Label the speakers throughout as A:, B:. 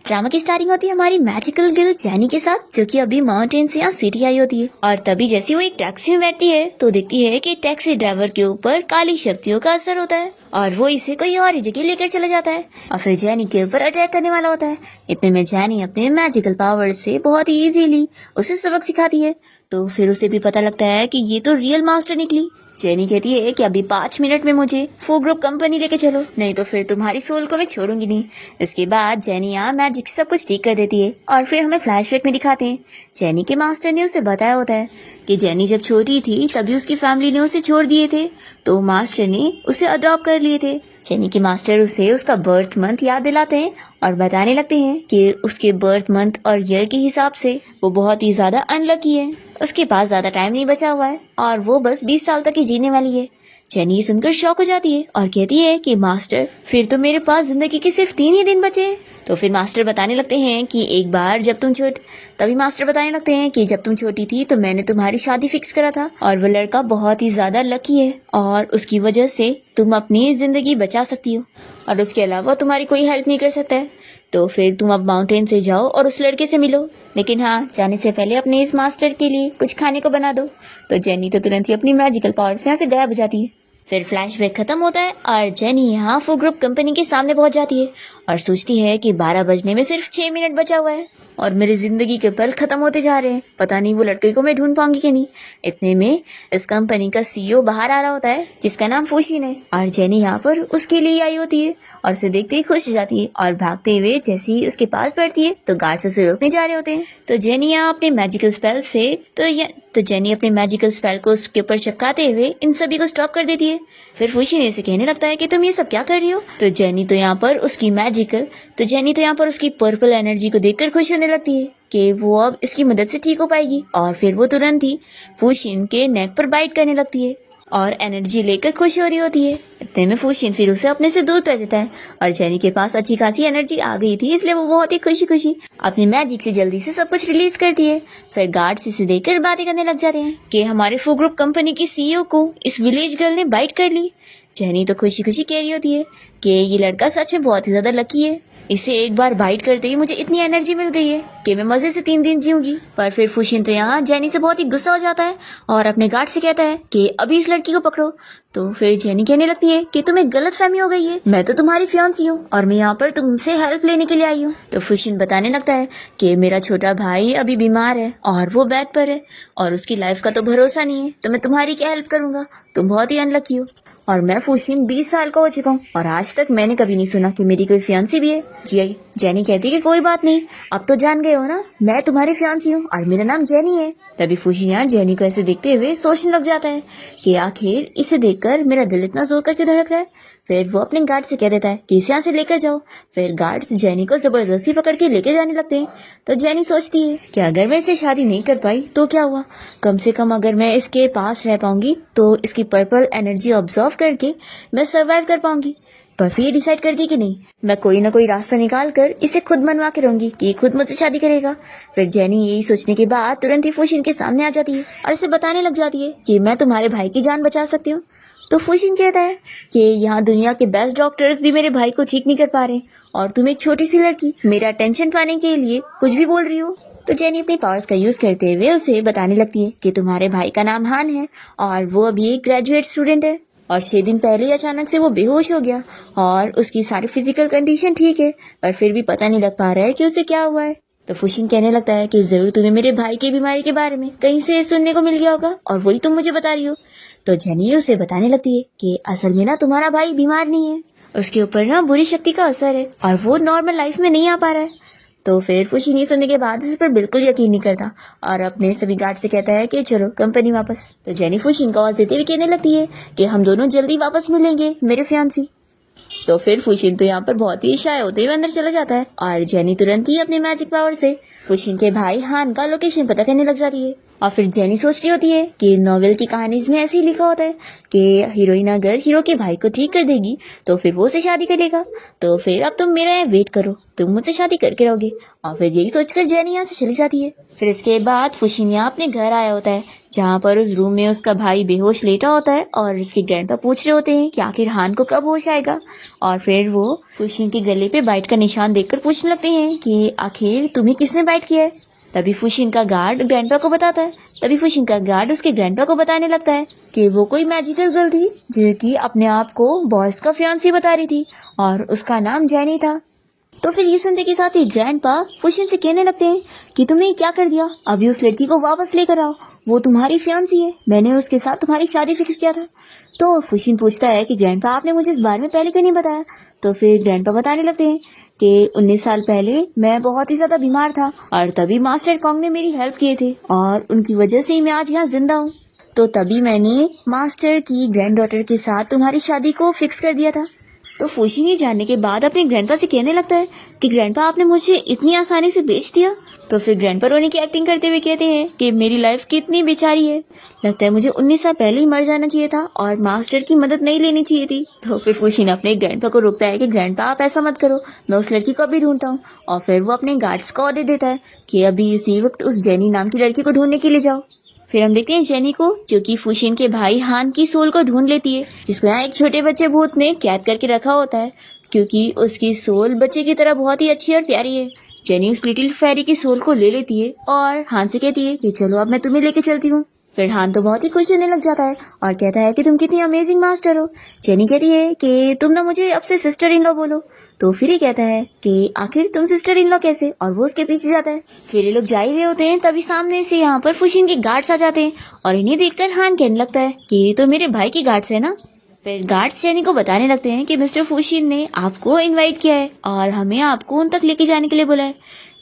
A: Drama की starting होती है हमारी मैजिकल गर्ल जेनी के साथ, जो कि अभी माउंटेन से यहाँ सिटी आई होती है। और तभी जैसे वो एक टैक्सी में बैठती है तो देखती है कि टैक्सी ड्राइवर के ऊपर काली शक्तियों का असर होता है और वो इसे कोई और ही जगह लेकर चला जाता है और फिर जेनी के ऊपर अटैक करने वाला होता है। इतने में जेनी अपने मैजिकल पावर से बहुत ही इजीली उसे सबक सिखाती है। तो फिर उसे भी पता लगता है कि ये तो रियल मास्टर निकली। जेनी कहती है कि अभी 5 मिनट में मुझे फो ग्रुप कंपनी लेके चलो, नहीं तो फिर तुम्हारी सोल को मैं छोड़ूंगी नहीं। इसके बाद जेनी यहाँ मैजिक सब कुछ ठीक कर देती है और फिर हमें फ्लैशबैक में दिखाते हैं जेनी के मास्टर ने उसे बताया होता है कि जेनी जब छोटी थी तभी उसकी फैमिली ने उसे छोड़ दिए थे, तो मास्टर ने उसे अडॉप्ट कर लिए थे। जेनी के मास्टर उसे उसका बर्थ मंथ याद दिलाते हैं और बताने लगते हैं कि उसके बर्थ मंथ और ईयर के हिसाब से वो बहुत ही ज्यादा अनलकी है, उसके पास ज्यादा टाइम नहीं बचा हुआ है और वो बस 20 साल तक ही जीने वाली है। जेनी सुनकर शॉक हो जाती है और कहती है कि मास्टर, फिर तो मेरे पास जिंदगी के सिर्फ 3 ही दिन बचे। तो फिर मास्टर बताने लगते हैं कि एक बार जब तुम छोटी थी तो मैंने तुम्हारी शादी फिक्स करा था और वो लड़का बहुत ही ज्यादा लकी है और उसकी वजह से तुम अपनी जिंदगी बचा सकती हो और उसके अलावा तुम्हारी कोई हेल्प नहीं कर सकता है। तो फिर तुम अब माउंटेन से जाओ और उस लड़के से मिलो, लेकिन हाँ, जाने से पहले अपने इस मास्टर के लिए कुछ खाने को बना दो। तो जेनी तो तुरंत ही अपनी मैजिकल पावर से यहाँ से गायब हो जाती है। फिर फ्लैशबैक खत्म होता है और जेनी यहाँ फो ग्रुप कंपनी के सामने पहुंच जाती है और सोचती है कि 12 बजने में सिर्फ 6 मिनट बचा हुआ है और मेरी जिंदगी के पल खत्म होते जा रहे हैं, पता नहीं वो लड़के को मैं ढूंढ पाऊंगी कि नहीं। इतने में इस कंपनी का सीईओ बाहर आ रहा होता है जिसका नाम फुशिन है और जेनी यहाँ पर उसके लिए आई होती है और उसे देखते ही खुश हो जाती है और भागते हुए जैसे ही उसके पास बैठती है तो गार्ड्स उसे रोकने जा रहे होते हैं। तो जेनी यहाँ अपने मैजिकल स्पेल को उसके ऊपर चिपकाते हुए इन सभी को स्टॉप कर देती है। फिर फुशिन इसे कहने लगता है कि तुम ये सब क्या कर रही हो। तो जेनी तो यहाँ पर उसकी पर्पल एनर्जी को देखकर खुश होने लगती है कि वो अब इसकी मदद से ठीक हो पाएगी और फिर वो तुरंत ही फुशिन के नेक पर बाइट करने लगती है और एनर्जी लेकर खुश हो रही होती है। इतने में फुशिन फिर उसे अपने से दूर कर देता है और जेनी के पास अच्छी खासी एनर्जी आ गई थी, इसलिए वो बहुत ही खुशी अपनी मैजिक से जल्दी से सब कुछ रिलीज करती है। फिर गार्ड्स इसे देखकर बातें करने लग जाते हैं कि हमारे फो ग्रुप कंपनी की सीईओ को इस विलेज गर्ल ने बाइट कर ली। जेनी तो खुशी कह रही होती है कि ये लड़का सच में बहुत ही ज्यादा लकी है, इसे एक बार बाइट करते ही मुझे इतनी एनर्जी मिल गई है कि मैं मजे से 3 दिन जीऊंगी। पर फिर फुशिन तो यहाँ जेनी से बहुत ही गुस्सा हो जाता है और अपने गार्ड से कहता है कि अभी इस लड़की को पकड़ो। तो फिर जेनी कहने लगती है कि तुम्हें गलतफहमी हो गई है, मैं तो तुम्हारी फियांसी हूँ और मैं यहाँ पर तुमसे हेल्प लेने के लिए आई हूँ। तो फुशिन बताने लगता है कि मेरा छोटा भाई अभी बीमार है और वो बेड पर है और उसकी लाइफ का तो भरोसा नहीं है, तो मैं तुम्हारी क्या हेल्प करूंगा, तुम बहुत ही अनलकी हो। और मैं फुशिन 20 साल का हो चुका हूँ और आज तक मैंने कभी नहीं सुना कि मेरी कोई फियांसी भी है। जेनी कहती है कि कोई बात नहीं, अब तो जान गए हो ना, मैं तुम्हारी फियांसी हूँ और मेरा नाम जेनी है। तभी फुशिन यहाँ जेनी को ऐसे देखते हुए सोचने लग जाता है कि आखिर इसे देखकर मेरा दिल इतना जोर का क्यों धड़क रहा है। फिर वो अपने गार्ड से कह देता है कि इसे यहाँ से लेकर जाओ। फिर गार्ड्स जेनी को जबरदस्ती पकड़ के लेके जाने लगते हैं। तो जेनी सोचती है कि अगर मैं इसे शादी नहीं कर पाई तो क्या हुआ, कम से कम अगर मैं इसके पास रह पाऊंगी तो इसकी पर्पल एनर्जी ऑब्जर्व करके मैं सर्वाइव कर पाऊंगी। पर फिर डिसाइड कर दी कि नहीं, मैं कोई ना कोई रास्ता निकाल कर इसे खुद मनवा के रहूंगी कि खुद मुझसे शादी करेगा। फिर जेनी यही सोचने के बाद तुरंत ही फुशिन के सामने आ जाती है और इसे बताने लग जाती है कि मैं तुम्हारे भाई की जान बचा सकती हूँ। तो फुशिन कहता है कि यहाँ दुनिया के बेस्ट डॉक्टर्स भी मेरे भाई को ठीक नहीं कर पा रहे और तुम एक छोटी सी लड़की मेरा अटेंशन पाने के लिए कुछ भी बोल रही हो। तो जेनी अपनी पावर्स का यूज करते हुए उसे बताने लगती है कि तुम्हारे भाई का नाम हान है और वो अभी एक ग्रेजुएट स्टूडेंट है और 6 दिन पहले अचानक से वो बेहोश हो गया और उसकी सारी फिजिकल कंडीशन ठीक है, पर फिर भी पता नहीं लग पा रहा है कि उसे क्या हुआ है। तो फुशिन कहने लगता है कि जरूर तुम्हें मेरे भाई की बीमारी के बारे में कहीं से सुनने को मिल गया होगा और वही तुम मुझे बता रही हो। तो जेनी उसे बताने लगती है कि असल में ना तुम्हारा भाई बीमार नहीं है, उसके ऊपर ना बुरी शक्ति का असर है और वो नॉर्मल लाइफ में नहीं आ पा रहा है। तो फिर फुशिन ये सुनने के बाद उस पर बिल्कुल यकीन नहीं करता और अपने सभी गार्ड से कहता है कि चलो कंपनी वापस। तो जेनी फुशिन को आवाज देते हुए कहने लगती है कि हम दोनों जल्दी वापस मिलेंगे मेरे फियांसी। तो फिर फुशिन तो यहाँ पर बहुत ही शाय होते हुए अंदर चला जाता है और जेनी तुरंत ही अपने मैजिक पावर से फुशिन के भाई हान का लोकेशन पता करने लग जाती है और फिर जेनी सोच रही होती है कि नॉवेल की कहानी में ऐसे ही लिखा होता है कि हीरोइन अगर हीरो के भाई को ठीक कर देगी तो फिर वो उसे शादी कर लेगा। तो फिर अब तुम मेरा यहाँ वेट करो, तुम मुझसे शादी करके रहोगे। और फिर यही सोचकर जेनी यहाँ से चली जाती है। फिर इसके बाद फुशिन यहाँ अपने घर आया होता है, जहाँ पर उस रूम में उसका भाई बेहोश लेटा होता है और उसके ग्रैंडपा पूछ रहे होते हैं कि आखिर हान को कब होश आएगा। और फिर वो फुशिन के गले पे बाइट का निशान देखकर पूछने लगते हैं कि आखिर तुम्हें किसने बाइट किया है। तभी फुशिन का गार्ड ग्रैंडपा को बताता है। तभी फुशिन का गार्ड उसके ग्रैंडपा को बताने लगता है कि वो कोई मैजिकल गर्ल थी जो कि अपने आप को बॉस का फियांसी बता रही थी और उसका नाम जेनी था। तो फिर ये सुनते के साथ ही ग्रैंडपा फुशिन से कहने लगते हैं कि तुमने क्या कर दिया, अभी उस लड़की को वापस लेकर आओ, वो तुम्हारी फियांसी है, मैंने उसके साथ तुम्हारी शादी फिक्स किया था। तो फुशिन पूछता है कि ग्रैंडपा आपने मुझे इस बारे में पहले क्यों नहीं बताया। तो फिर ग्रैंडपा बताने लगते हैं कि 19 साल पहले मैं बहुत ही ज्यादा बीमार था और तभी मास्टर कॉन्ग ने मेरी हेल्प किए थे और उनकी वजह से ही मैं आज यहाँ जिंदा हूँ। तो तभी मैंने मास्टर की ग्रैंड डॉटर के साथ तुम्हारी शादी को फिक्स कर दिया था। तो फुशिन ये जानने के बाद अपने ग्रैंडपा से कहने लगता है कि ग्रैंडपा आपने मुझे इतनी आसानी से बेच दिया। तो फिर ग्रैंडपा रोने की एक्टिंग करते हुए कहते हैं कि मेरी लाइफ कितनी बेचारी है, लगता है मुझे 19 साल पहले ही मर जाना चाहिए था और मास्टर की मदद नहीं लेनी चाहिए थी। तो फिर फुशिन अपने ग्रैंडपा को रोकता है कि ग्रैंडपा आप ऐसा मत करो, मैं उस लड़की को अभी ढूंढता हूँ। और फिर वो अपने गार्ड्स को ऑर्डर देता है कि अभी इसी वक्त उस जेनी नाम की लड़की को ढूंढने के लिए जाओ। फिर हम देखते हैं जेनी को, जो कि फुशिन के भाई हान की सोल को ढूंढ लेती है, जिसको यहाँ एक छोटे बच्चे भूत ने कैद करके रखा होता है क्योंकि उसकी सोल बच्चे की तरह बहुत ही अच्छी और प्यारी है। जेनी उस लिटिल फेरी की सोल को ले लेती है और हान से कहती है कि चलो अब मैं तुम्हें लेके चलती हूँ। फिर हान तो बहुत ही खुश होने लग जाता है और कहता है कि तुम कितनी अमेजिंग मास्टर हो। जेनी कहती है कि तुम ना मुझे अब से सिस्टर इन लॉ बोलो। तो फिर ही कहता है कि आखिर तुम सिस्टर इन लॉ कैसे, और वो उसके पीछे जाता है। फिर ये लोग जा ही रहे होते हैं, तभी सामने से यहाँ पर फुशिन के गार्ड्स आ जाते हैं और इन्हें देखकर हान कहने लगता है कि ये तो मेरे भाई के गार्ड्स है ना। फिर गार्ड्स जेनी को बताने लगते हैं कि मिस्टर फुशिन ने आपको इनवाइट किया है और हमें आपको उन तक लेके जाने के लिए बोला है।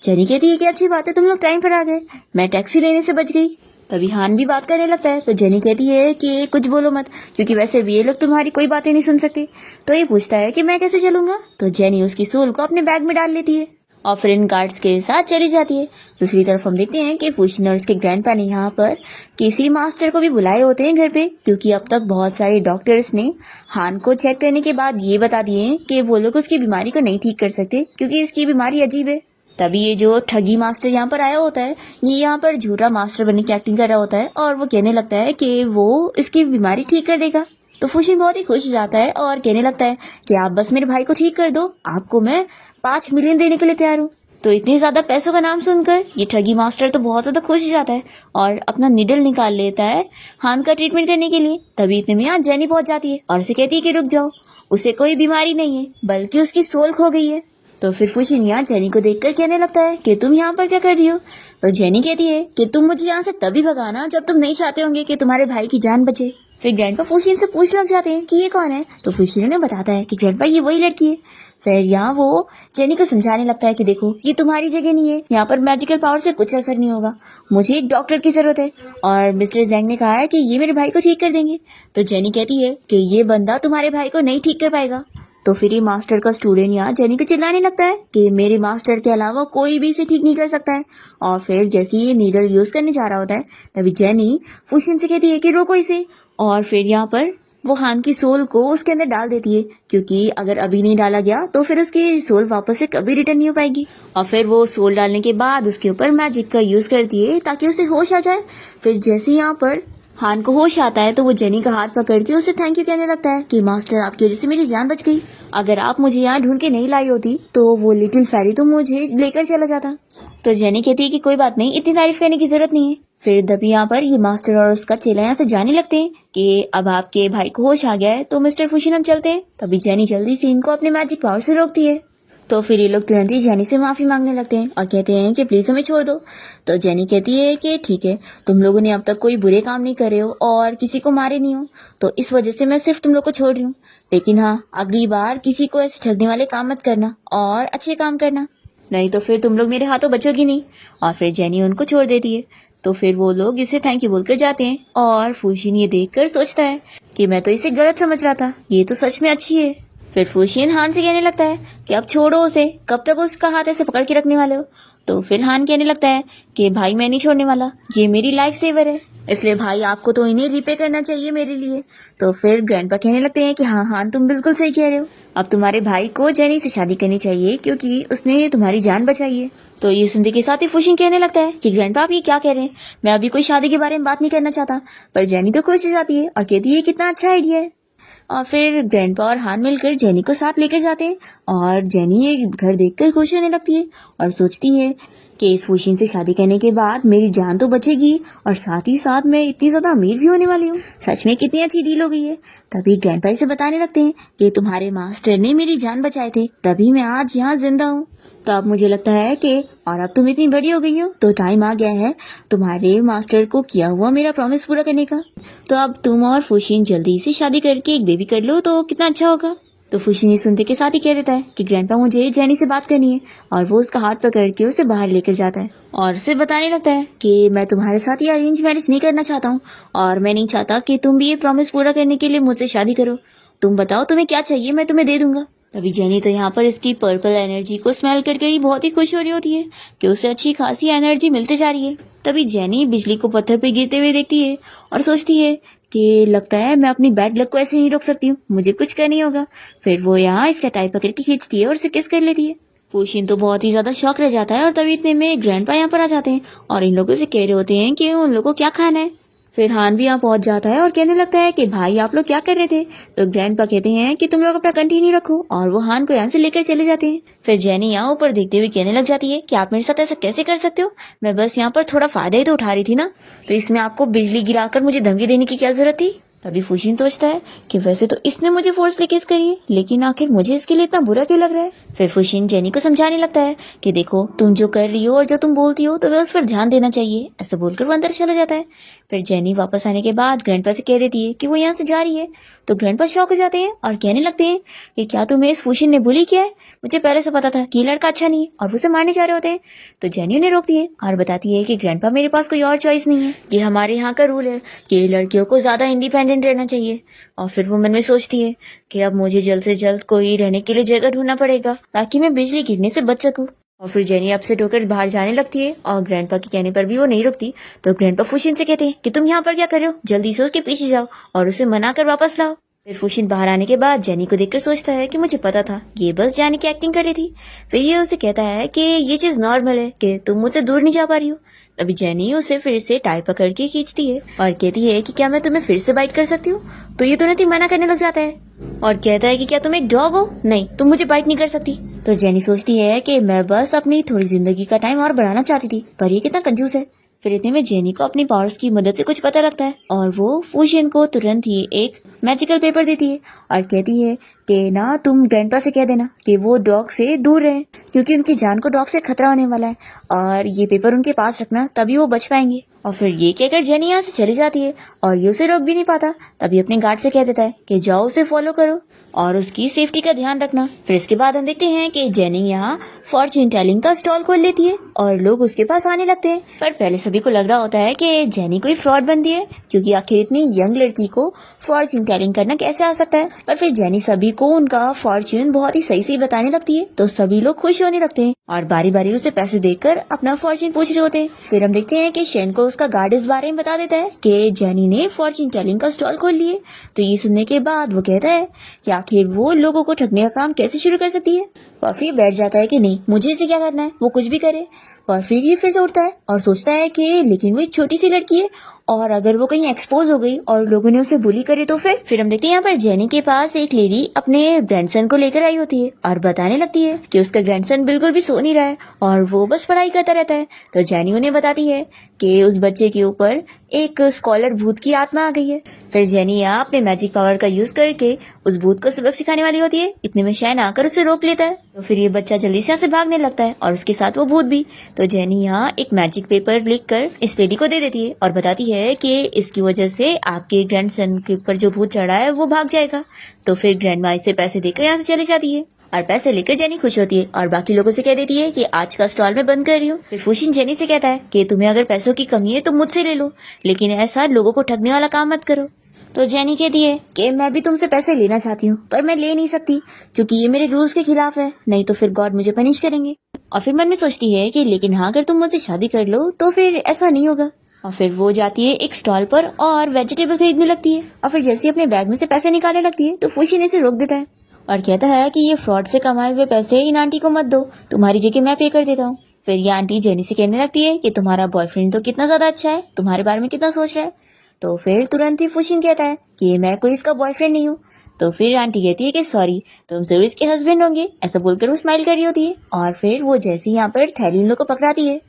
A: जेनी कहती है कि अच्छी बात है, तुम लोग टाइम पर आ गए, मैं टैक्सी लेने से बच गई। तभी हान भी बात करने लगता है। तो जेनी कहती है कि कुछ बोलो मत, क्योंकि वैसे भी ये लोग तुम्हारी कोई बातें नहीं सुन सकते। तो ये पूछता है कि मैं कैसे चलूंगा। तो जेनी उसकी सोल को अपने बैग में डाल लेती है और फिर इन गार्ड्स के साथ चली जाती है। दूसरी तरफ हम देखते हैं कि फुशिन और उसके ग्रैंडपा ने यहाँ पर किसी मास्टर को भी बुलाए होते हैं घर पे, क्योंकि अब तक बहुत सारे डॉक्टर्स ने हान को चेक करने के बाद ये बता दिए हैं कि वो लोग उसकी बीमारी को नहीं ठीक कर सकते क्योंकि इसकी बीमारी अजीब है। तभी ये जो ठगी मास्टर यहाँ पर आया होता है, ये यहाँ पर झूठा मास्टर बनने की एक्टिंग कर रहा होता है और वो कहने लगता है कि वो इसकी बीमारी ठीक कर देगा। तो फुशिन बहुत ही खुश हो जाता है और कहने लगता है कि आप बस मेरे भाई को ठीक कर दो, आपको मैं 5 मिलियन देने के लिए तैयार हूँ। तो इतने ज्यादा पैसों का नाम सुनकर ये ठगी मास्टर तो बहुत ज्यादा खुश हो जाता है और अपना निडल निकाल लेता है हान का ट्रीटमेंट करने के लिए। तभी इतने में यहाँ जेनी पहुंच जाती है और उसे कहती है कि रुक जाओ, उसे कोई बीमारी नहीं है बल्कि उसकी सोल खो गई है। तो फिर फुशिन यहाँ जेनी को देखकर कहने लगता है कि तुम यहाँ पर क्या कर रही हो। तो जेनी कहती है कि तुम मुझे यहाँ से तभी भगाना जब तुम नहीं चाहते होंगे कि तुम्हारे भाई की जान बचे। फिर ग्रैंडपा फुशिन से पूछने लग जाते हैं कि ये कौन है। तो फुशिन उन्हें बताता है कि ग्रैंडपा ये वही लड़की है। फिर यहाँ वो जेनी को समझाने लगता है कि देखो ये तुम्हारी जगह नहीं है, यहाँ पर मैजिकल पावर से कुछ असर नहीं होगा, मुझे एक डॉक्टर की जरूरत है और मिस्टर जैंग ने कहा है कि ये मेरे भाई को ठीक कर देंगे। तो जेनी कहती है कि ये बंदा तुम्हारे भाई को नहीं ठीक कर पाएगा। तो फिर ये मास्टर का स्टूडेंट यहाँ जेनी को चिल्लाने लगता है कि मेरे मास्टर के अलावा कोई भी इसे ठीक नहीं कर सकता है। और फिर जैसे ये नीडल यूज करने जा रहा होता है, तभी जेनी फुशिन से कहती है कि रोको इसे। और फिर यहाँ पर वो हान की सोल को उसके अंदर डाल देती है, क्योंकि अगर अभी नहीं डाला गया तो फिर उसकी सोल वापस से कभी रिटर्न नहीं हो पाएगी। और फिर वो सोल डालने के बाद उसके ऊपर मैजिक का यूज करती है ताकि उसे होश आ जाए। फिर जैसे यहाँ पर हान को होश आता है तो वो जेनी का हाथ पकड़ के उसे थैंक यू कहने लगता है कि मास्टर आपकी वजह से मेरी जान बच गई, अगर आप मुझे यहाँ ढूंढ के नहीं लाई होती तो वो लिटिल फेरी तो मुझे लेकर चला जाता। तो जेनी कहती है कि कोई बात नहीं, इतनी तारीफ करने की जरूरत नहीं है। फिर तभी यहाँ पर ये मास्टर और उसका चेला यहाँ से जाने लगते हैं कि अब आपके भाई को होश आ गया है तो मिस्टर फुशिन हम चलते हैं। तभी जेनी जल्दी से इनको अपने मैजिक पावर से रोकती है। तो फिर ये लोग तुरंत ही जेनी से माफी मांगने लगते हैं और कहते हैं कि प्लीज हमें छोड़ दो। तो जेनी कहती है कि ठीक है, तुम लोगों ने अब तक कोई बुरे काम नहीं करे हो और किसी को मारे नहीं हो, तो इस वजह से मैं सिर्फ तुम लोग को छोड़ रही हूँ। लेकिन हाँ, अगली बार किसी को ऐसे ठगने वाले काम मत करना और अच्छे काम करना, नहीं तो फिर तुम लोग मेरे हाथों बचोगी नहीं। और फिर जेनी उनको छोड़ देती है। तो फिर वो लोग इसे थैंक यू बोलकर जाते हैं और फुशिन ये देखकर सोचता है कि मैं तो इसे गलत समझ रहा था, ये तो सच में अच्छी है। फिर फूशियन हान से कहने लगता है कि अब छोड़ो उसे, कब तक उसका हाथ ऐसे पकड़ के रखने वाले हो। तो फिर हान कहने लगता है कि भाई मैं नहीं छोड़ने वाला, ये मेरी लाइफ सेवर है, इसलिए भाई आपको तो इन्हें रिपे करना चाहिए मेरे लिए। तो फिर ग्रैंडपा कहने लगते हैं कि हाँ हान तुम बिल्कुल सही कह रहे हो, अब तुम्हारे भाई को जेनी से शादी करनी चाहिए क्योंकि उसने तुम्हारी जान बचाई है। तो ये सुनते के साथ ही फूशियन कहने लगता है कि ग्रैंडपा आप ये क्या कह रहे हैं, मैं अभी कोई शादी के बारे में बात नहीं करना चाहता। पर जेनी तो खुश हो जाती है और कहती है कितना अच्छा आइडिया है। और फिर ग्रैंडपा और हान मिलकर जेनी को साथ लेकर जाते हैं और जेनी ये घर देखकर खुश होने लगती है और सोचती है कि इस फूशियन से शादी करने के बाद मेरी जान तो बचेगी और साथ ही साथ मैं इतनी ज्यादा अमीर भी होने वाली हूँ। सच में कितनी अच्छी डील हो गई है। तभी ग्रैंडपा इसे बताने लगते हैं कि तुम्हारे मास्टर ने मेरी जान बचाए थे, तभी मैं आज यहाँ जिंदा हूँ। तो अब मुझे लगता है कि और अब तुम इतनी बड़ी हो गई हो तो टाइम आ गया है तुम्हारे मास्टर को किया हुआ मेरा प्रॉमिस पूरा करने का। तो अब तुम और फूशियन जल्दी से शादी करके एक बेबी कर लो तो कितना अच्छा होगा। तो फूशियन सुनते के साथ ही कह देता है कि ग्रैंडपा मुझे जेनी से बात करनी है और वो उसका हाथ पकड़ के उसे बाहर लेकर जाता है और उसे बताने लगता है कि मैं तुम्हारे साथ ये अरेंज मैरिज नहीं करना चाहता हूँ और मैं नहीं चाहता कि तुम भी ये प्रॉमिस पूरा करने के लिए मुझसे शादी करो। तुम बताओ तुम्हें क्या चाहिए, मैं तुम्हें दे दूंगा। तभी जेनी तो यहाँ पर इसकी पर्पल एनर्जी को स्मेल करके ही बहुत ही खुश हो रही होती है कि उसे अच्छी खासी एनर्जी मिलती जा रही है। तभी जेनी बिजली को पत्थर पे गिरते हुए देखती है और सोचती है कि लगता है मैं अपनी बैड लक को ऐसे नहीं रोक सकती हूँ, मुझे कुछ करना ही होगा। फिर वो यहाँ इसका टाई पकड़ के खींचती है और उसे किस कर लेती है। फूशियन तो बहुत ही ज्यादा शॉक रह जाता है और तभी इतने में ग्रैंडपा यहाँ पर आ जाते हैं और इन लोगों से कह रहे होते हैं कि उन लोगों को क्या खाना है। फिर हान भी यहाँ पहुंच जाता है और कहने लगता है कि भाई आप लोग क्या कर रहे थे। तो ग्रैंडपा कहते हैं कि तुम लोग अपना कंटिन्यू रखो और वो हान को यहाँ से लेकर चले जाते हैं। फिर जेनी यहाँ ऊपर देखते हुए कहने लग जाती है कि आप मेरे साथ ऐसा कैसे कर सकते हो, मैं बस यहाँ पर थोड़ा फायदा ही तो उठा रही थी ना, तो इसमें आपको बिजली गिराकर मुझे धमकी देने की क्या जरूरत थी। तभी फूशियन सोचता है कि वैसे तो इसने मुझे फोर्सली किस करी है, लेकिन आखिर मुझे इसके लिए इतना बुरा क्यों लग रहा है। फिर फूशियन जेनी को समझाने लगता है कि देखो तुम जो कर रही हो और जो तुम बोलती हो तो वह उस पर ध्यान देना चाहिए। ऐसा बोलकर वो अंदर चला जाता है। फिर जेनी वापस आने के बाद ग्रैंडपा से कह देती है कि वो यहाँ से जा रही है। तो ग्रैंडपा शॉक हो जाते हैं और कहने लगते हैं कि क्या तुम्हें इस फूशियन ने बुली किया है, मुझे पहले से पता था कि ये लड़का अच्छा नहीं है और उसे मारने जा रहे होते हैं। तो जेनी उन्हें रोकती है और बताती है कि ग्रैंडपा मेरे पास कोई और चॉइस नहीं है, ये हमारे यहाँ का रूल है कि लड़कियों को ज्यादा इंडिपेंडेंट रहना चाहिए। और फिर वो मन में सोचती है कि अब मुझे जल्द से जल्द कोई रहने के लिए जगह ढूंढना पड़ेगा ताकि मैं बिजली गिरने से बच सकूं। और फिर जेनी अपसेट होकर बाहर जाने लगती है और ग्रैंडपा के कहने पर भी वो नहीं रुकती। तो ग्रैंडपा फूशियन से कहते हैं कि तुम यहाँ पर क्या कर रहे हो, जल्दी से उसके पीछे जाओ और उसे मना कर वापस लाओ। फिर फूशियन बाहर आने के बाद जेनी को देखकर सोचता है कि मुझे पता था ये बस जेनी की एक्टिंग कर रही थी। फिर ये उसे कहता है कि ये चीज नॉर्मल है कि तुम मुझसे दूर नहीं जा पा रही हो। अभी जेनी उसे फिर से टाई पकड़ के खींचती है और कहती है कि क्या मैं तुम्हें फिर से बाइट कर सकती हूँ। तो ये तुरंत ही मना करने लग जाता है और कहता है कि क्या तुम एक डॉग हो, नहीं तुम मुझे बाइट नहीं कर सकती। तो जेनी सोचती है कि मैं बस अपनी थोड़ी जिंदगी का टाइम और बढ़ाना चाहती थी, पर ये कितना कंजूस है। फिर इतने में जेनी को अपनी पावर्स की मदद से कुछ पता लगता है और वो फूशियन को तुरंत ही एक मैजिकल पेपर देती है और कहती है कि ना तुम ग्रैंडपा से कह देना कि वो डॉग से दूर रहे क्योंकि उनकी जान को डॉग से खतरा होने वाला है और ये पेपर उनके पास रखना, तभी वो बच पाएंगे। और फिर ये कहकर जेनी यहाँ से चली जाती है और ये उसे रोक भी नहीं पाता। तभी अपने गार्ड से कह देता है कि जाओ उसे फॉलो करो और उसकी सेफ्टी का ध्यान रखना। फिर इसके बाद हम देखते हैं कि जेनी यहाँ फॉर्च्यून टेलिंग का स्टॉल खोल लेती है और लोग उसके पास आने लगते हैं। पर पहले सभी को लग रहा होता है कि जेनी कोई फ्रॉड बनती है क्योंकि आखिर इतनी यंग लड़की को फॉर्च्यून टेलिंग करना कैसे आ सकता है। पर फिर जेनी सभी को उनका फॉर्च्यून बहुत ही सही बताने लगती है तो सभी लोग खुश होने लगते हैं और बारी बारी उसे पैसे देकर अपना फॉर्च्यून पूछ रहे होते हैं। फिर हम देखते हैं कि शेन को उसका गार्ड इस बारे में बता देता है कि जेनी ने फॉर्च्यून टेलिंग का स्टॉल खोल लिए। तो ये सुनने के बाद वो कहता है कि आखिर वो लोगों को ठगने का काम कैसे शुरू कर सकती है। और फिर बैठ जाता है कि नहीं मुझे इसे क्या करना है, वो कुछ भी करे। और फिर ये फिर से उठता है और सोचता है कि लेकिन वो एक छोटी सी लड़की है और अगर वो कहीं एक्सपोज हो गई और लोगों ने उसे बुली करे तो फिर हम देखते हैं यहाँ पर जेनी के पास एक लेडी अपने ग्रैंडसन को लेकर आई होती है और बताने लगती है कि उसका ग्रैंडसन बिल्कुल भी सो नहीं रहा है और वो बस पढ़ाई करता रहता है। तो जेनी उन्हें बताती है कि उस बच्चे के ऊपर एक स्कॉलर भूत की आत्मा आ गई है। फिर जेनी यहाँ अपने मैजिक पावर का यूज करके उस भूत को सबक सिखाने वाली होती है। इतने में शैन आकर उसे रोक लेता है। तो फिर ये बच्चा जल्दी से यहाँ से भागने लगता है और उसके साथ वो भूत भी। तो जेनी यहाँ एक मैजिक पेपर लिख कर इस लेडी को दे देती है और बताती है कि इसकी वजह से आपके ग्रैंडसन के ऊपर जो भूत चढ़ा है वो भाग जाएगा। तो फिर ग्रैंडमा इसे पैसे देकर यहाँ से चली जाती है और पैसे लेकर जेनी खुश होती है और बाकी लोगों से कह देती है कि आज का स्टॉल मैं बंद कर रही हूँ। फिर फूशियन जेनी से कहता है कि तुम्हें अगर पैसों की कमी है तो मुझसे ले लो, लेकिन ऐसा लोगों को ठगने वाला काम मत करो। तो जेनी कहती है कि मैं भी तुमसे पैसे लेना चाहती हूँ पर मैं ले नहीं सकती क्योंकि ये मेरे रूल्स के खिलाफ है, नहीं तो फिर गॉड मुझे पनिश करेंगे। और फिर मन में सोचती है कि लेकिन हाँ अगर तुम मुझसे शादी कर लो तो फिर ऐसा नहीं होगा। और फिर वो जाती है एक स्टॉल पर और वेजिटेबल खरीदने लगती है। और फिर जैसे अपने बैग में से पैसे निकालने लगती है तो फुशी ने इसे रोक देता है और कहता है कि ये फ्रॉड से कमाए हुए पैसे इन आंटी को मत दो, तुम्हारी जगह मैं पे कर देता हूँ। फिर ये आंटी जेनी से कहने लगती है कि तुम्हारा बॉयफ्रेंड तो कितना ज्यादा अच्छा है, तुम्हारे बारे में कितना सोच रहा है। तो फिर तुरंत ही फुशिन कहता है कि मैं कोई इसका बॉयफ्रेंड नहीं हूँ। तो फिर आंटी कहती है कि सॉरी तुम जरूर इसके हस्बैंड होंगे, ऐसा बोलकर वो स्माइल कर रही होती है। और फिर वो जैसे यहाँ पर थैली उन लोग को पकड़ाती है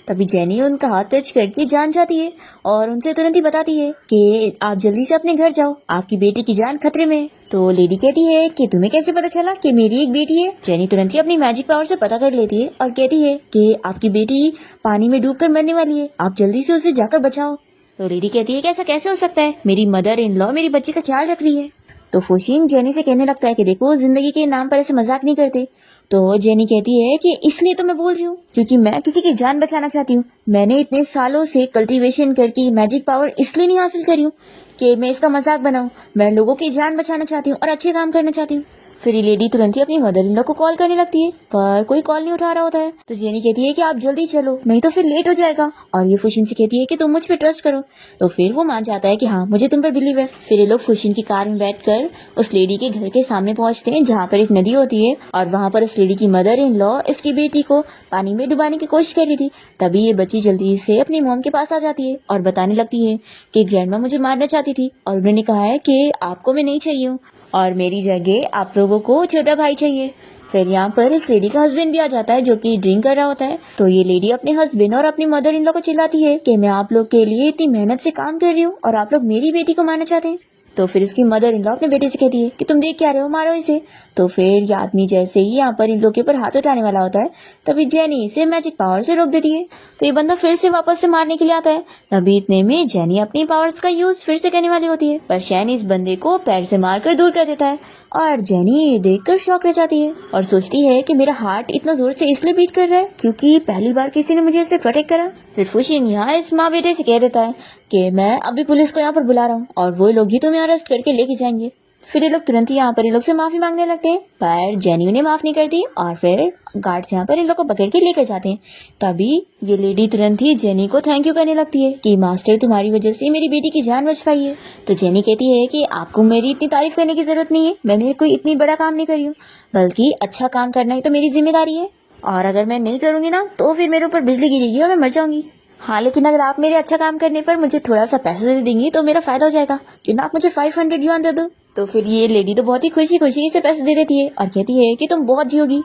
A: तभी जेनी उनका हाथ टच करके जान जाती है और उनसे तुरंत ही बताती है कि आप जल्दी से अपने घर जाओ, आपकी बेटी की जान खतरे में है। तो लेडी कहती है कि तुम्हें कैसे पता चला कि मेरी एक बेटी है। जेनी तुरंत ही अपनी मैजिक पावर से पता कर लेती है और कहती है कि आपकी बेटी पानी में डूबकर मरने वाली है, आप जल्दी से उसे जाकर बचाओ। तो लेडी कहती है कि ऐसा कैसे हो सकता है, मेरी मदर इन लॉ मेरी बच्ची का ख्याल रख रही है। तो फुशिन जेनी से कहने लगता है कि देखो जिंदगी के नाम पर ऐसे मजाक नहीं करते। तो जेनी कहती है कि इसलिए तो मैं बोल रही हूँ क्योंकि मैं किसी की जान बचाना चाहती हूँ। मैंने इतने सालों से कल्टीवेशन करके मैजिक पावर इसलिए नहीं हासिल करी हूँ कि मैं इसका मजाक बनाऊं। मैं लोगों की जान बचाना चाहती हूँ और अच्छे काम करना चाहती हूँ। फिर ये लेडी तुरंत ही अपनी मदर इन लॉ को कॉल करने लगती है पर कोई कॉल नहीं उठा रहा होता है। तो जेनी कहती है कि आप जल्दी चलो नहीं तो फिर लेट हो जाएगा। और ये फुशिन से कहती है कि तुम मुझ पे ट्रस्ट करो। तो फिर वो मान जाता है कि हाँ मुझे तुम पर बिलीव है। फिर ये लोग फुशिन की कार में बैठकर उस लेडी के घर के सामने पहुंचते हैं जहाँ पर एक नदी होती है और वहाँ पर उस लेडी की मदर इन लॉ इसकी बेटी को पानी में डुबाने की कोशिश कर रही थी। तभी ये बच्ची जल्दी से अपनी मॉम के पास आ जाती है और बताने लगती है कि ग्रैंडमा मुझे मारना चाहती थी और उन्होंने कहा है कि आपको मैं नहीं चाहिए हूँ और मेरी जगह आप लोगों को छोटा भाई चाहिए। फिर यहाँ पर इस लेडी का हस्बैंड भी आ जाता है जो कि ड्रिंक कर रहा होता है। तो ये लेडी अपने हस्बैंड और अपनी मदर इन लॉ को चिल्लाती है कि मैं आप लोग के लिए इतनी मेहनत से काम कर रही हूँ और आप लोग मेरी बेटी को मारना चाहते हैं। तो फिर उसकी मदर इन लॉ अपने बेटे से कहती है कि तुम देख क्या रहे हो, मारो इसे। तो फिर ये आदमी जैसे ही यहाँ पर इन लोग के ऊपर हाथ उठाने वाला होता है तभी जेनी इसे मैजिक पावर से रोक देती है। तो ये बंदा फिर से वापस से मारने के लिए आता है। तभी इतने में जेनी अपनी पावर्स का यूज फिर से करने वाली होती है पर शैनी इस बंदे को पैर से मारकर दूर कर देता है और जेनी ये देखकर शॉक रह जाती है और सोचती है कि मेरा हार्ट इतना जोर से इसलिए बीट कर रहा है क्योंकि पहली बार किसी ने मुझे इससे प्रोटेक्ट करा। फिर फुशिन यहाँ इस माँ बेटे से कह देता है कि मैं अभी पुलिस को यहाँ पर बुला रहा हूँ और वो लोग ही तुम्हें अरेस्ट करके लेके जाएंगे। फिर ये लोग तुरंत ही यहाँ पर इन लोग से माफी मांगने लगते हैं पर जेनी उन्हें माफ नहीं करती और फिर गार्ड्स यहाँ पर इन लोग को पकड़ के लेकर जाते हैं। तभी ये लेडी तुरंत ही जेनी को थैंक यू करने लगती है कि मास्टर तुम्हारी वजह से मेरी बेटी की जान बच पाई है। तो जेनी कहती है कि आपको मेरी इतनी तारीफ करने की जरूरत नहीं है, मैंने कोई इतनी बड़ा काम नहीं करी हूँ बल्कि अच्छा काम करना ही तो मेरी जिम्मेदारी है और अगर मैं नहीं करूंगी ना तो फिर मेरे ऊपर बिजली गिरेगी और मैं मर जाऊंगी। हाँ लेकिन अगर आप मेरे अच्छा काम करने पर मुझे थोड़ा सा पैसा दे देंगी तो मेरा फायदा हो जाएगा, क्यों ना आप मुझे 500 युआन दे दो। तो फिर ये लेडी तो बहुत ही खुशी खुशी से पैसे दे देती है और कहती है कि तुम बहुत जियोगी।